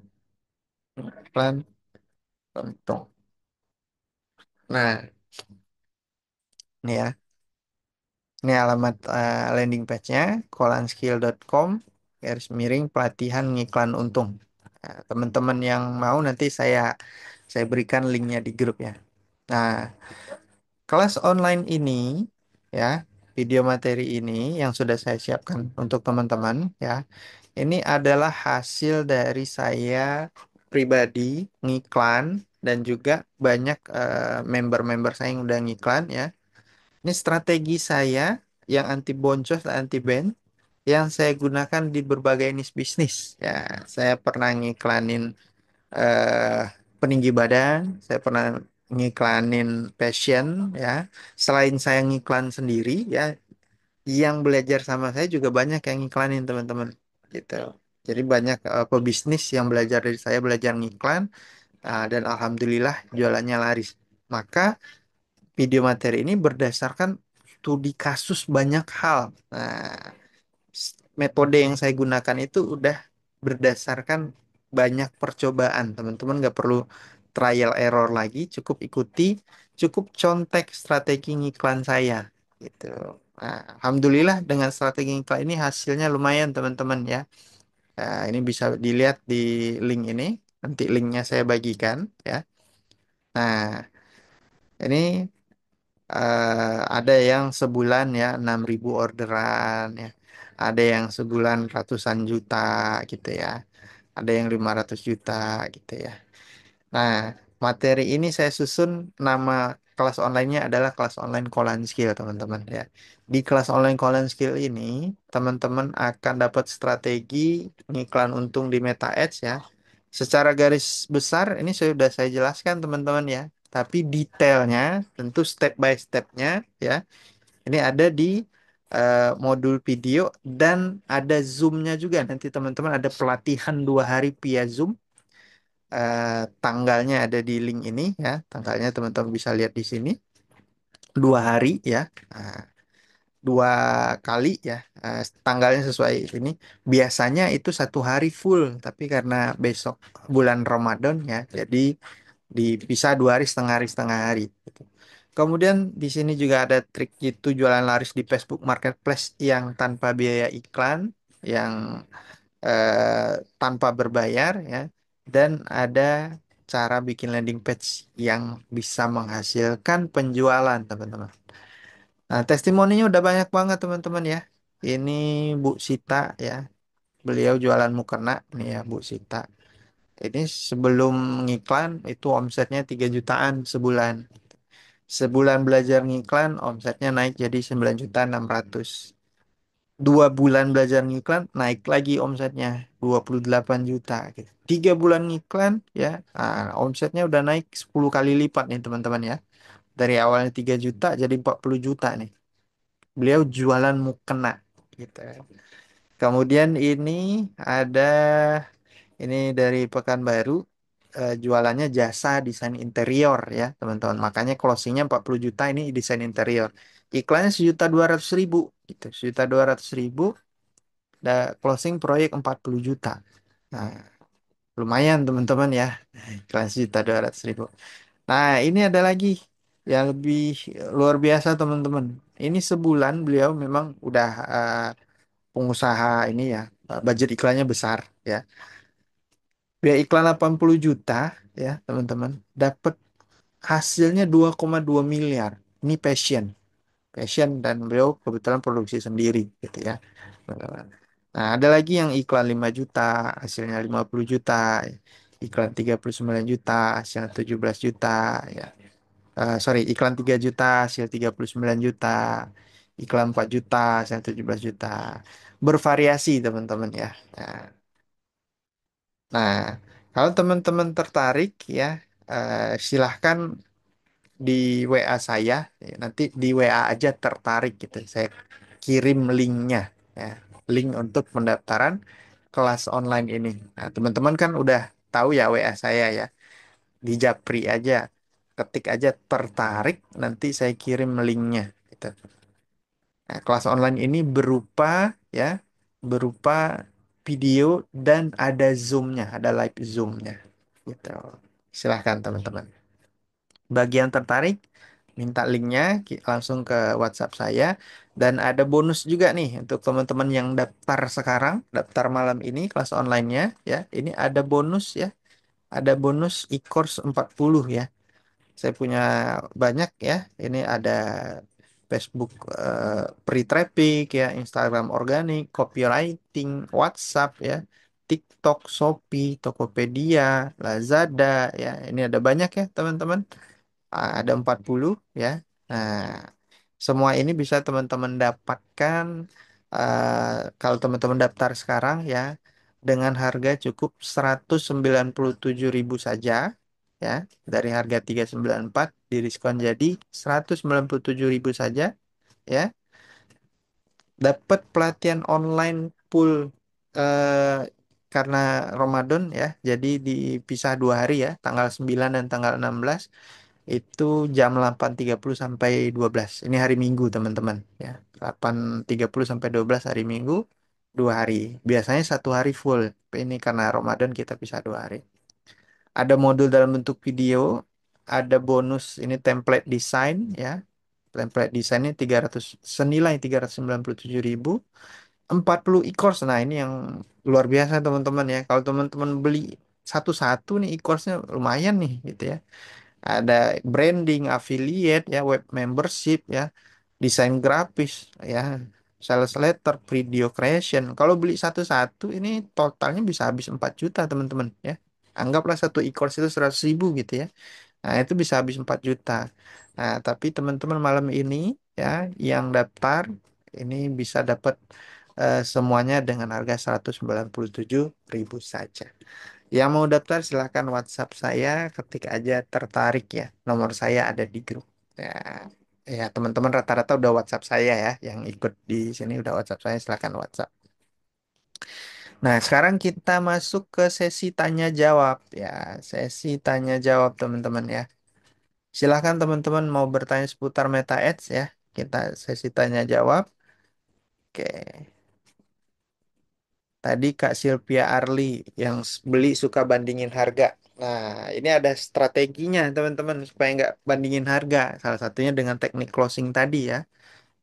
pelan untung. Nah, ini ya. Ini alamat landing page-nya, kolanskill.com, garis miring pelatihan ngiklan untung. Nah, teman-teman yang mau nanti saya berikan linknya di grup ya. Nah, kelas online ini ya, video materi ini yang sudah saya siapkan untuk teman-teman ya, ini adalah hasil dari saya pribadi ngiklan dan juga banyak member-member saya yang udah ngiklan ya. Ini strategi saya yang anti boncos dan anti band yang saya gunakan di berbagai niche bisnis. Ya, saya pernah ngiklanin eh, peninggi badan, saya pernah ngiklanin passion ya. Selain saya ngiklan sendiri ya, yang belajar sama saya juga banyak yang ngiklanin teman-teman gitu. Jadi banyak pebisnis yang belajar dari saya belajar ngiklan dan alhamdulillah jualannya laris. Maka video materi ini berdasarkan studi kasus banyak hal. Nah, metode yang saya gunakan itu udah berdasarkan banyak percobaan. Teman-teman nggak perlu trial error lagi, cukup ikuti, cukup contek strategi iklan saya. Gitu. Nah, alhamdulillah dengan strategi iklan ini hasilnya lumayan teman-teman ya. Nah, ini bisa dilihat di link ini. Nanti linknya saya bagikan ya. Nah, ini ada yang sebulan ya 6.000 orderan ya. Ada yang sebulan ratusan juta gitu ya. Ada yang 500 juta gitu ya. Nah, materi ini saya susun nama kelas online-nya adalah kelas online Kolan Skill, teman-teman ya. Di kelas online Kolan Skill ini, teman-teman akan dapat strategi ngiklan untung di Meta Ads ya. Secara garis besar ini sudah saya jelaskan, teman-teman ya. Tapi detailnya, tentu step by step-nya ya. Ini ada di modul video dan ada Zoom-nya juga. Nanti teman-teman ada pelatihan 2 hari via Zoom. Tanggalnya ada di link ini ya. Tanggalnya teman-teman bisa lihat di sini. 2 hari ya. Nah, 2 kali ya. Tanggalnya sesuai ini. Biasanya itu 1 hari full, tapi karena besok bulan Ramadan ya, jadi dipisah 2 hari, setengah hari, setengah hari. Gitu. Kemudian di sini juga ada trik itu jualan laris di Facebook Marketplace yang tanpa biaya iklan, yang tanpa berbayar ya, dan ada cara bikin landing page yang bisa menghasilkan penjualan teman-teman. Nah, testimoninya udah banyak banget teman-teman ya. Ini Bu Sita ya, beliau jualan mukena nih ya Bu Sita. Ini sebelum ngiklan itu omsetnya 3 jutaan sebulan. Sebulan belajar ngiklan, omsetnya naik jadi 9.600.000. 2 bulan belajar ngiklan, naik lagi omsetnya 28 juta. Gitu. 3 bulan ngiklan, ya, omsetnya udah naik 10 kali lipat nih teman-teman ya. Dari awalnya 3 juta jadi 40 juta nih. Beliau jualan mukena. Gitu. Kemudian ini ada ini dari Pekanbaru, jualannya jasa desain interior ya teman-teman. Makanya closingnya 40 juta ini desain interior. Iklannya 1.200.000 gitu. 1.200.000 closing proyek 40 juta. Nah, lumayan teman-teman ya. Iklan 1.200.000. Nah, ini ada lagi yang lebih luar biasa teman-teman. Ini sebulan beliau memang udah pengusaha ini ya. Budget iklannya besar ya. Biaya iklan 80 juta ya teman-teman. Dapat hasilnya 2,2 miliar. Ini passion. Passion dan beliau kebetulan produksi sendiri gitu ya. Nah, ada lagi yang iklan 5 juta, hasilnya 50 juta. Iklan 39 juta, hasilnya 17 juta ya. Sorry, iklan 3 juta, hasil 39 juta. Iklan 4 juta, hasil 17 juta. Bervariasi teman-teman ya. Nah, kalau teman-teman tertarik ya, silahkan di WA saya. Nanti di WA aja tertarik gitu. Saya kirim linknya ya, link untuk pendaftaran kelas online ini. Nah, teman-teman kan udah tahu ya WA saya ya. Di Japri aja, ketik aja tertarik, nanti saya kirim linknya. Gitu. Nah, kelas online ini ya, berupa video dan ada Zoom-nya, ada live Zoom-nya. Gitu. Silahkan teman-teman. Bagi yang tertarik, minta linknya langsung ke WhatsApp saya. Dan ada bonus juga nih untuk teman-teman yang daftar sekarang, daftar malam ini kelas online-nya ya. Ini ada bonus ya, ada bonus e-course 40 ya. Saya punya banyak ya. Ini ada Facebook pre-traffic ya, Instagram organik, copywriting, WhatsApp ya, TikTok, Shopee, Tokopedia, Lazada ya. Ini ada banyak ya teman-teman. Ada 40 ya. Nah, semua ini bisa teman-teman dapatkan kalau teman-teman daftar sekarang ya dengan harga cukup 197.000 saja ya. Dari harga 394 didiskon jadi 197.000 saja ya. Dapat pelatihan online full eh, karena Ramadan ya. Jadi dipisah 2 hari ya, tanggal 9 dan tanggal 16 itu jam 8.30 sampai 12. Ini hari Minggu, teman-teman, ya. 8.30 sampai 12 hari Minggu, 2 hari. Biasanya 1 hari full. Tapi ini karena Ramadan kita bisa 2 hari. Ada modul dalam bentuk video, ada bonus ini template desain ya. Template desainnya 300 senilai 397.000. 40 e-course. Nah, ini yang luar biasa teman-teman ya. Kalau teman-teman beli satu-satu nih e-course-nya lumayan nih gitu ya. Ada branding, affiliate, ya, web membership, ya, desain grafis, ya, sales letter, video creation. Kalau beli satu-satu ini totalnya bisa habis 4 juta, teman-teman, ya. Anggaplah satu e-course itu 100.000 gitu ya. Nah, itu bisa habis 4 juta. Nah, tapi teman-teman malam ini ya yang daftar ini bisa dapat semuanya dengan harga 197.000 saja. Yang mau daftar silahkan WhatsApp saya, ketik aja tertarik ya. Nomor saya ada di grup. Ya, ya teman-teman rata-rata udah WhatsApp saya ya. Yang ikut di sini udah WhatsApp saya, silahkan WhatsApp. Nah, sekarang kita masuk ke sesi tanya jawab ya. Sesi tanya jawab teman-teman ya. Silahkan teman-teman mau bertanya seputar Meta Ads ya. Kita sesi tanya jawab. Oke. Tadi Kak Sylvia Arli yang beli suka bandingin harga. Nah, ini ada strateginya teman-teman supaya nggak bandingin harga. Salah satunya dengan teknik closing tadi ya.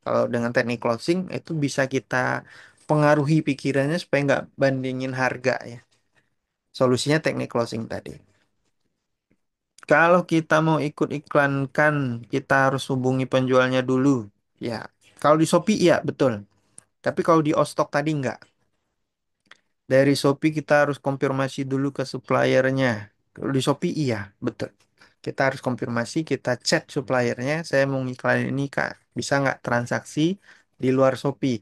Kalau dengan teknik closing itu bisa kita pengaruhi pikirannya supaya nggak bandingin harga ya. Solusinya teknik closing tadi. Kalau kita mau ikut iklankan, kita harus hubungi penjualnya dulu. Ya, kalau di Shopee ya betul. Tapi kalau di Ostok tadi nggak. Dari Shopee kita harus konfirmasi dulu ke suppliernya. Kalau di Shopee iya, betul. Kita harus konfirmasi, kita chat suppliernya, saya mau ngiklan ini Kak, bisa nggak transaksi di luar Shopee?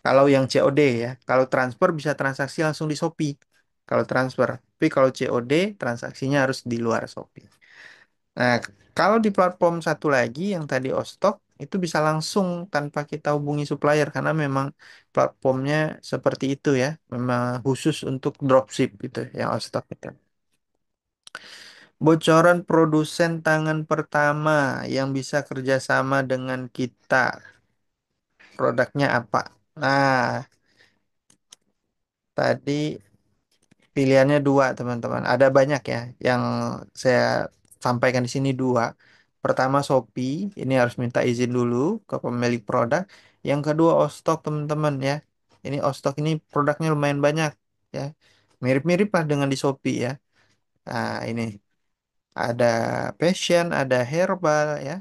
Kalau yang COD ya, kalau transfer bisa transaksi langsung di Shopee. Kalau transfer, tapi kalau COD transaksinya harus di luar Shopee. Nah, kalau di platform satu lagi yang tadi Ostok itu bisa langsung tanpa kita hubungi supplier karena memang platformnya seperti itu ya, memang khusus untuk dropship gitu yang Ostok itu. Bocoran produsen tangan pertama yang bisa kerjasama dengan kita, produknya apa? Nah, tadi pilihannya dua, teman-teman. Ada banyak ya yang saya sampaikan di sini dua. Pertama Shopee, ini harus minta izin dulu ke pemilik produk. Yang kedua Ostok, teman-teman ya. Ini Ostok ini produknya lumayan banyak ya. Mirip-mirip lah dengan di Shopee ya. Nah, ini ada fashion, ada herbal ya,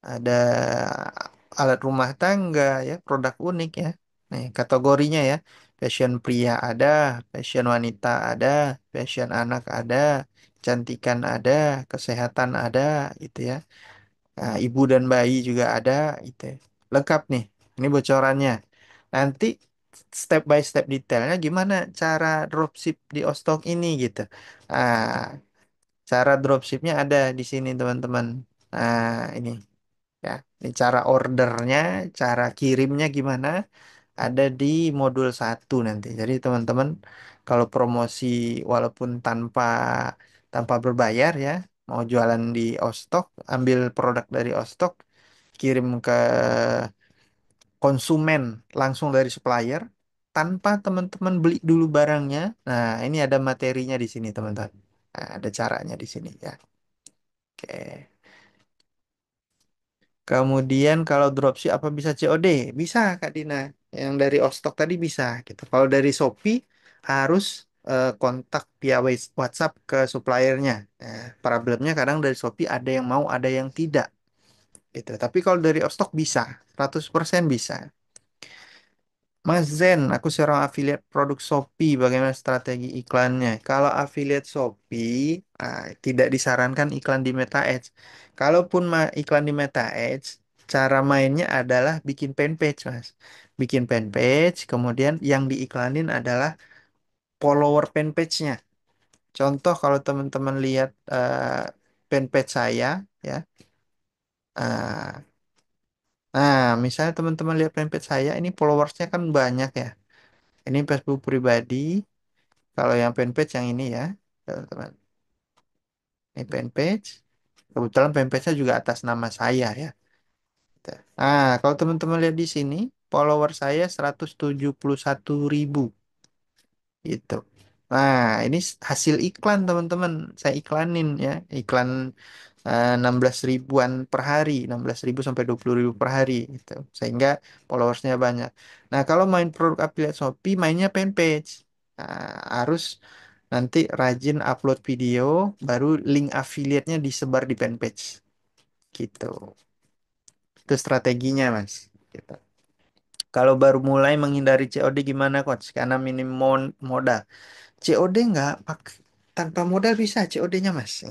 ada alat rumah tangga ya, produk unik ya. Nih, kategorinya ya. Fashion pria ada, fashion wanita ada, fashion anak ada, cantikan ada, kesehatan ada, itu ya. Nah, ibu dan bayi juga ada, itu ya. Lengkap nih. Ini bocorannya. Nanti step by step detailnya gimana cara dropship di Ostok ini gitu. Nah, cara dropshipnya ada di sini teman-teman. Nah, ini. Ya, ini cara ordernya, cara kirimnya gimana? Ada di modul satu nanti. Jadi teman-teman kalau promosi walaupun tanpa berbayar ya, mau jualan di Ostok, ambil produk dari Ostok, kirim ke konsumen langsung dari supplier tanpa teman-teman beli dulu barangnya. Nah, ini ada materinya di sini, teman-teman. Nah, ada caranya di sini ya. Oke. Kemudian kalau dropship apa bisa COD? Bisa Kak Dina. Yang dari Ostok tadi bisa gitu. Kalau dari Shopee harus kontak via WhatsApp ke suppliernya. Problemnya kadang dari Shopee ada yang mau, ada yang tidak gitu. Tapi kalau dari Ostok bisa, 100% bisa. Mas Zen, aku seorang affiliate produk Shopee. Bagaimana strategi iklannya? Kalau affiliate Shopee, tidak disarankan iklan di Meta Ads. Kalaupun iklan di Meta Ads, cara mainnya adalah bikin fanpage, Mas. Bikin fanpage, kemudian yang diiklanin adalah follower fanpage-nya. Contoh kalau teman-teman lihat fanpage saya, ya. eh, Nah, misalnya teman-teman lihat fanpage saya, ini followersnya kan banyak ya. Ini Facebook pribadi. Kalau yang fanpage yang ini ya, teman-teman. Ini fanpage. Kebetulan fanpage-nya juga atas nama saya ya. Nah, kalau teman-teman lihat di sini, follower saya 171.000 gitu. Nah, ini hasil iklan teman-teman. Saya iklanin ya. Iklan 16 ribuan per hari, 16.000 sampai 20.000 per hari gitu. Sehingga followersnya banyak. Nah, kalau main produk affiliate Shopee, mainnya fanpage. Nah, harus nanti rajin upload video, baru link affiliate-nya disebar di fanpage. Gitu. Itu strateginya, Mas. Gitu. Kalau baru mulai menghindari COD gimana, Coach? Karena minim modal. COD nggak tanpa modal bisa COD-nya, Mas.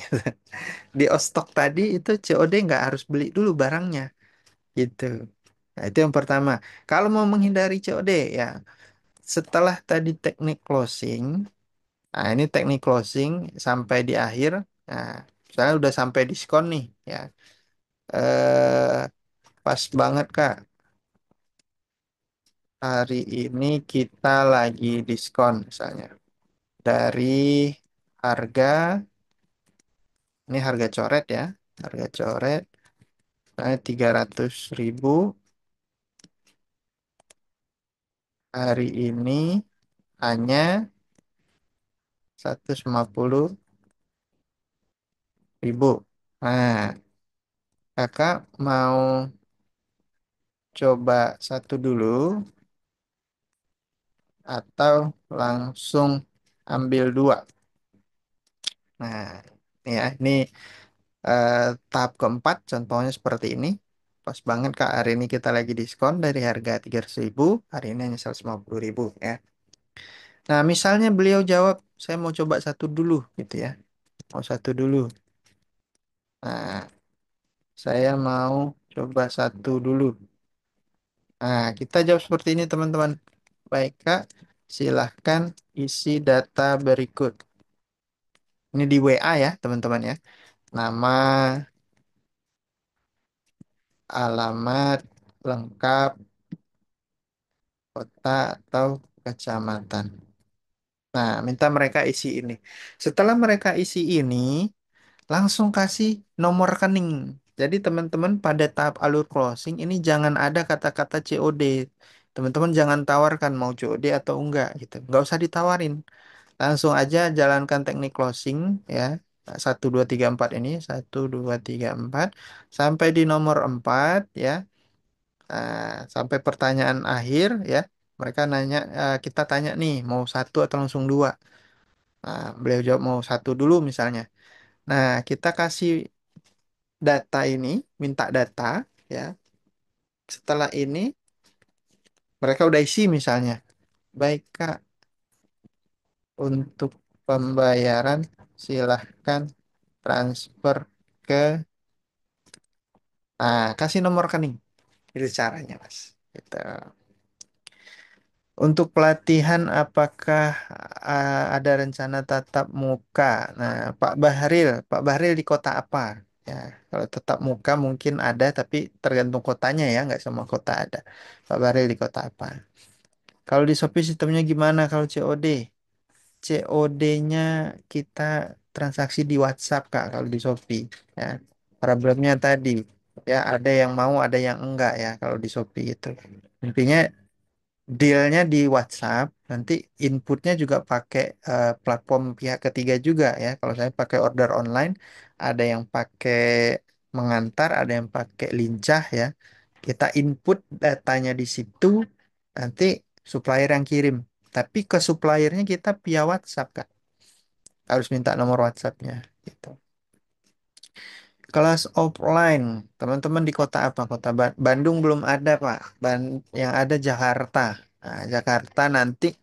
Di Ostok tadi itu COD nggak harus beli dulu barangnya. Gitu. Nah, itu yang pertama. Kalau mau menghindari COD, ya setelah tadi teknik closing, nah ini teknik closing sampai di akhir, nah misalnya udah sampai diskon nih, ya eh pas banget Kak, hari ini kita lagi diskon misalnya dari harga, ini harga coret ya, harga coret, misalnya 300.000 hari ini hanya 150.000. Nah, kakak mau coba satu dulu atau langsung ambil dua? Nah, ini ya, ini eh, tahap keempat, contohnya seperti ini. Pas banget Kak, hari ini kita lagi diskon dari harga 300.000, hari ini hanya 150.000 ya. Nah, misalnya beliau jawab, saya mau coba satu dulu gitu ya. Mau satu dulu. Nah, saya mau coba satu dulu. Nah, kita jawab seperti ini teman-teman. Baik Kak, silahkan isi data berikut. Ini di WA ya teman-teman ya. Nama, alamat lengkap, kota atau kecamatan. Nah, minta mereka isi ini. Setelah mereka isi ini, langsung kasih nomor rekening. Jadi teman-teman pada tahap alur closing ini jangan ada kata-kata COD. Teman-teman jangan tawarkan mau COD atau enggak gitu. Nggak usah ditawarin. Langsung aja jalankan teknik closing ya. 1 2 3 4 ini 1 2 3 4 sampai di nomor 4 ya. Sampai pertanyaan akhir ya. Mereka nanya, kita tanya nih mau satu atau langsung dua. Beliau jawab mau satu dulu misalnya. Nah, kita kasih data ini, minta data ya. Setelah ini mereka udah isi misalnya. Baik Kak, untuk pembayaran silahkan transfer ke, kasih nomor rekening. Itu caranya, Mas. Gitu. Untuk pelatihan, apakah ada rencana tatap muka? Nah, Pak Bahril di kota apa? Ya, kalau tetap muka mungkin ada, tapi tergantung kotanya ya, nggak semua kota ada. Pak Bahril di kota apa? Kalau di Shopee sistemnya gimana kalau COD? COD-nya kita transaksi di WhatsApp Kak kalau di Shopee ya. Problemnya tadi ya ada yang mau ada yang enggak ya kalau di Shopee itu. Intinya dealnya di WhatsApp, nanti inputnya juga pakai platform pihak ketiga juga ya. Kalau saya pakai order online, ada yang pakai mengantar, ada yang pakai lincah ya. Kita input datanya di situ, nanti supplier yang kirim. Tapi ke suppliernya kita via WhatsApp, Kak. Harus minta nomor WhatsAppnya. Gitu. Kelas offline, teman-teman di kota apa? Kota Bandung belum ada, Pak. Yang ada Jakarta. Nah, Jakarta nanti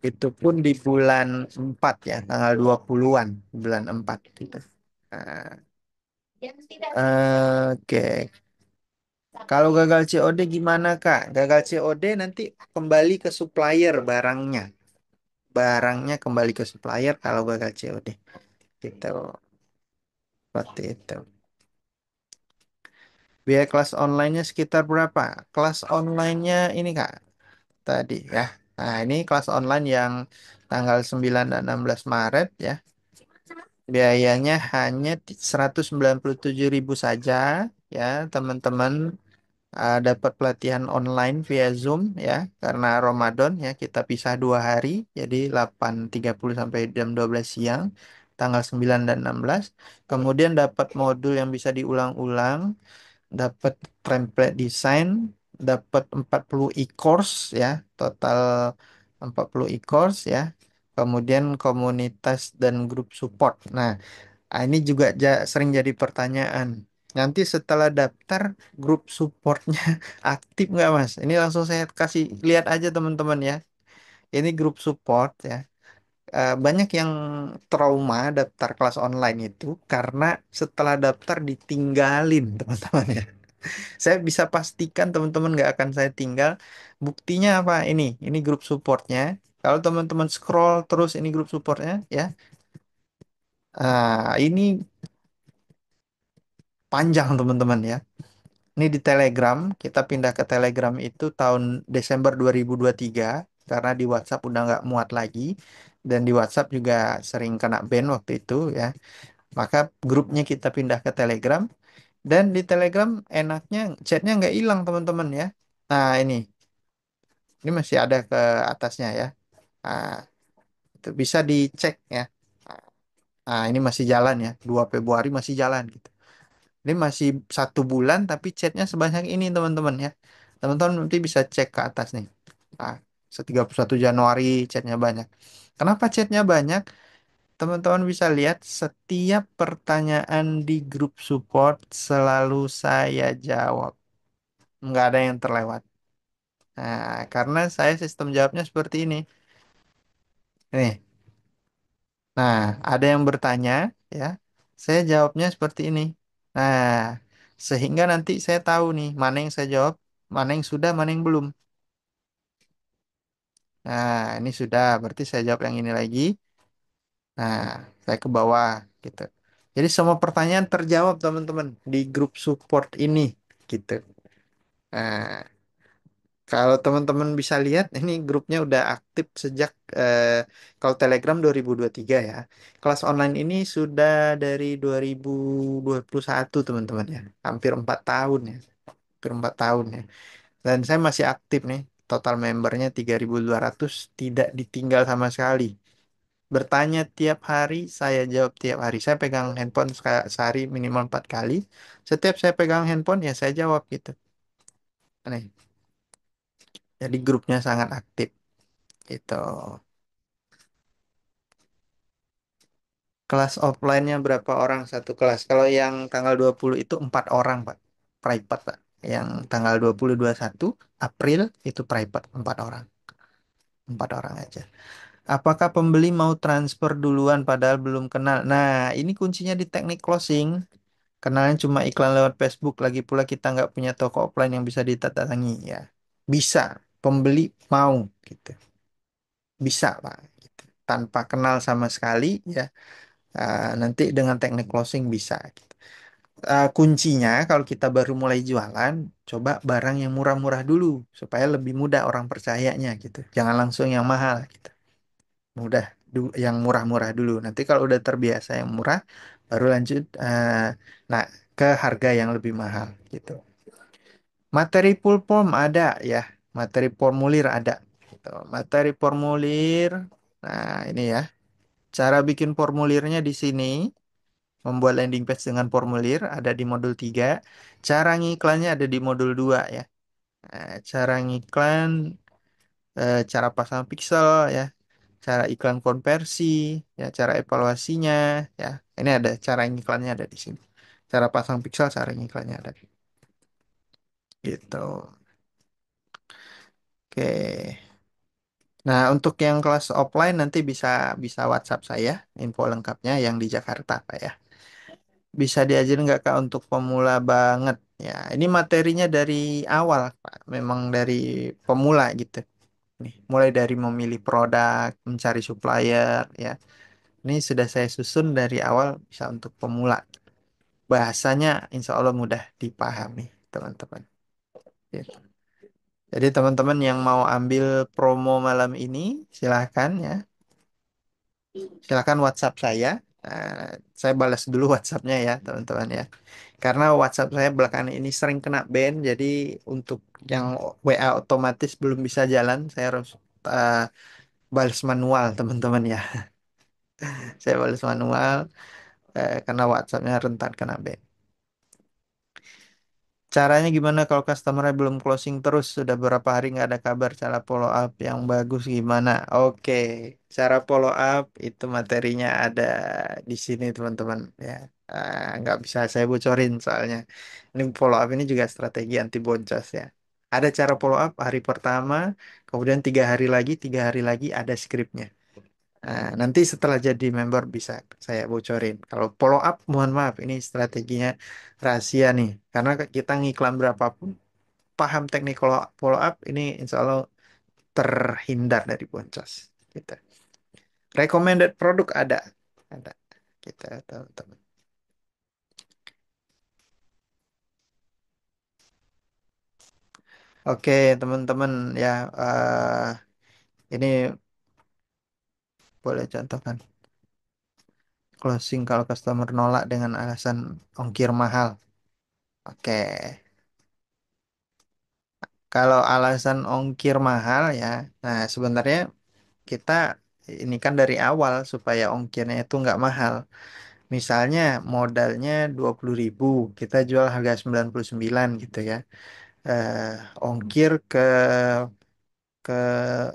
itu pun di bulan 4 ya, tanggal 20-an, bulan 4 gitu. Nah, oke. Kalau gagal COD gimana, Kak? Gagal COD nanti kembali ke supplier barangnya. Barangnya kembali ke supplier kalau gagal COD. Gitu. Seperti itu. Biaya kelas online-nya sekitar berapa? Kelas online-nya ini, Kak, tadi ya. Nah, ini kelas online yang tanggal 9 dan 16 Maret ya. Biayanya hanya 197.000 saja ya, teman-teman. Dapat pelatihan online via Zoom ya, karena Ramadan ya, kita pisah 2 hari, jadi 8.30 sampai jam 12 siang, tanggal 9 dan 16. Kemudian dapat modul yang bisa diulang-ulang, dapat template desain, dapat 40 e-course ya, total 40 e-course ya. Kemudian komunitas dan grup support. Nah, ini juga sering jadi pertanyaan. Nanti setelah daftar, grup supportnya aktif nggak, Mas? Ini langsung saya kasih lihat aja teman-teman ya. Ini grup support ya. Banyak yang trauma daftar kelas online itu karena setelah daftar ditinggalin, teman-teman ya. Saya bisa pastikan teman-teman nggak akan saya tinggal. Buktinya apa? Ini grup supportnya. Kalau teman-teman scroll terus ini grup supportnya ya. Ini panjang teman-teman ya. Ini di Telegram, kita pindah ke Telegram itu tahun Desember 2023 karena di WhatsApp udah nggak muat lagi dan di WhatsApp juga sering kena ban waktu itu ya. Maka grupnya kita pindah ke Telegram dan di Telegram enaknya chatnya nggak hilang teman-teman ya. Nah ini masih ada ke atasnya ya. Nah, itu bisa dicek ya. Nah ini masih jalan ya, 2 Februari masih jalan gitu. Ini masih 1 bulan tapi chatnya sebanyak ini teman-teman ya. Teman-teman nanti bisa cek ke atas nih. Nah, 31 Januari chatnya banyak. Kenapa chatnya banyak? Teman-teman bisa lihat setiap pertanyaan di grup support selalu saya jawab. Nggak ada yang terlewat. Nah, karena saya sistem jawabnya seperti ini. Nih, nah ada yang bertanya ya. Saya jawabnya seperti ini. Nah, sehingga nanti saya tahu nih mana yang saya jawab, mana yang sudah, mana yang belum. Nah, ini sudah, berarti saya jawab yang ini lagi. Nah, saya ke bawah gitu. Jadi semua pertanyaan terjawab teman-teman di grup support ini gitu. Nah, kalau teman-teman bisa lihat ini grupnya udah aktif sejak kalau Telegram 2023 ya. Kelas online ini sudah dari 2021 teman-teman ya. Hampir 4 tahun ya. Hampir 4 tahun ya. Dan saya masih aktif nih. Total membernya 3.200, tidak ditinggal sama sekali. Bertanya tiap hari, saya jawab tiap hari. Saya pegang handphone sehari minimal 4 kali. Setiap saya pegang handphone, ya saya jawab gitu. Nih, jadi grupnya sangat aktif. Gitu. Kelas offline-nya berapa orang satu kelas? Kalau yang tanggal 20 itu 4 orang, Pak. Private, Pak. Yang tanggal 20 21 April itu private, 4 orang. 4 orang aja. Apakah pembeli mau transfer duluan padahal belum kenal? Nah, ini kuncinya di teknik closing. Kenalnya cuma iklan lewat Facebook. Lagi pula kita nggak punya toko offline yang bisa ditatangi ya. Bisa, pembeli mau gitu. Bisa, Pak. Gitu. Tanpa kenal sama sekali ya. Nanti dengan teknik closing bisa. Gitu. Kuncinya kalau kita baru mulai jualan, coba barang yang murah-murah dulu supaya lebih mudah orang percayanya gitu. Jangan langsung yang mahal gitu. Mudah yang murah-murah dulu. Nanti kalau udah terbiasa yang murah, baru lanjut nah ke harga yang lebih mahal gitu. Materi full form ada ya, materi formulir ada. Gitu. Materi formulir, nah ini ya, cara bikin formulirnya di sini. Membuat landing page dengan formulir ada di modul 3. Cara ngiklannya ada di modul 2 ya. Cara ngiklan, cara pasang pixel ya, cara iklan konversi, ya, cara evaluasinya, ya. Ini ada cara ngiklannya ada di sini. Cara pasang pixel, cara ngiklannya ada. Gitu. Oke. Nah, untuk yang kelas offline nanti bisa bisa WhatsApp saya, info lengkapnya yang di Jakarta, Pak ya. Bisa diajarin nggak Kak untuk pemula banget? Ya, ini materinya dari awal, Pak. Memang dari pemula gitu. Nih, mulai dari memilih produk, mencari supplier, ya. Ini sudah saya susun dari awal bisa untuk pemula. Bahasanya insya Allah mudah dipahami, teman-teman. Gitu. Jadi teman-teman yang mau ambil promo malam ini, silahkan ya. Silahkan WhatsApp saya. Saya balas dulu WhatsAppnya ya, teman-teman ya. Karena WhatsApp saya belakangan ini sering kena ban, jadi untuk yang WA otomatis belum bisa jalan, saya harus uh, balas manual, teman-teman ya. Saya balas manual karena WhatsAppnya rentan kena ban. Caranya gimana kalau customernya belum closing terus sudah berapa hari nggak ada kabar, cara follow up yang bagus gimana? Oke, cara follow up itu materinya ada di sini teman-teman ya. Nggak bisa saya bocorin soalnya ini follow up ini juga strategi anti boncos ya. Ada cara follow up hari pertama, kemudian 3 hari lagi ada skripnya. Nah, nanti setelah jadi member bisa saya bocorin. Kalau follow up, mohon maaf, ini strateginya rahasia nih. Karena kita ngiklan berapapun, paham teknik follow up, ini insya Allah terhindar dari boncos. Gitu. Recommended produk ada. Kita teman-teman. Oke, teman-teman ya, ini boleh contohkan closing kalau customer nolak dengan alasan ongkir mahal. Oke. Kalau alasan ongkir mahal ya, nah sebenarnya kita ini kan dari awal supaya ongkirnya itu nggak mahal. Misalnya modalnya 20.000, kita jual harga 99 gitu ya. Ongkir ke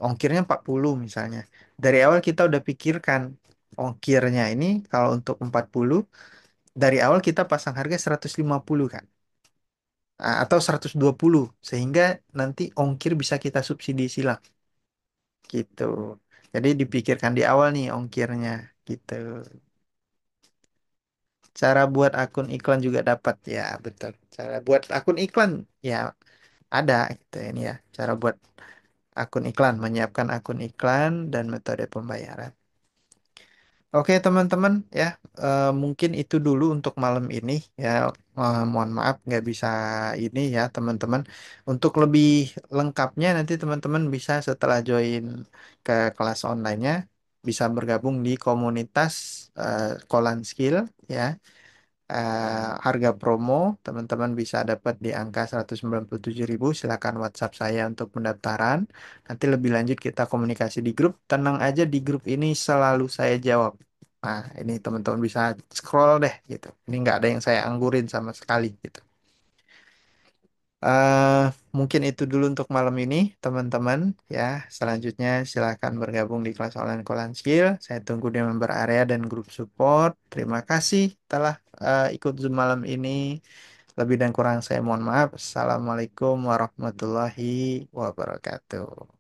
ongkirnya 40 misalnya. Dari awal kita udah pikirkan ongkirnya ini kalau untuk 40 dari awal kita pasang harga 150 kan. Atau 120 sehingga nanti ongkir bisa kita subsidi silang gitu. Jadi dipikirkan di awal nih ongkirnya gitu. Cara buat akun iklan juga dapat ya, betul. Cara buat akun iklan ya ada gitu ini ya. Cara buat akun iklan, menyiapkan akun iklan dan metode pembayaran. Oke teman-teman ya, mungkin itu dulu untuk malam ini ya. Mohon maaf nggak bisa ini ya teman-teman. Untuk lebih lengkapnya nanti teman-teman bisa setelah join ke kelas online-nya bisa bergabung di komunitas Kolan Skill ya. Harga promo teman-teman bisa dapat di angka 197.000. Silakan WhatsApp saya untuk pendaftaran. Nanti lebih lanjut kita komunikasi di grup. Tenang aja di grup ini selalu saya jawab. Nah, ini teman-teman bisa scroll deh gitu. Ini nggak ada yang saya anggurin sama sekali gitu. eh Mungkin itu dulu untuk malam ini, teman-teman. Ya, selanjutnya silahkan bergabung di kelas online Kolan Skill. Saya tunggu di member area dan grup support. Terima kasih telah ikut Zoom malam ini. Lebih dan kurang saya mohon maaf. Assalamualaikum warahmatullahi wabarakatuh.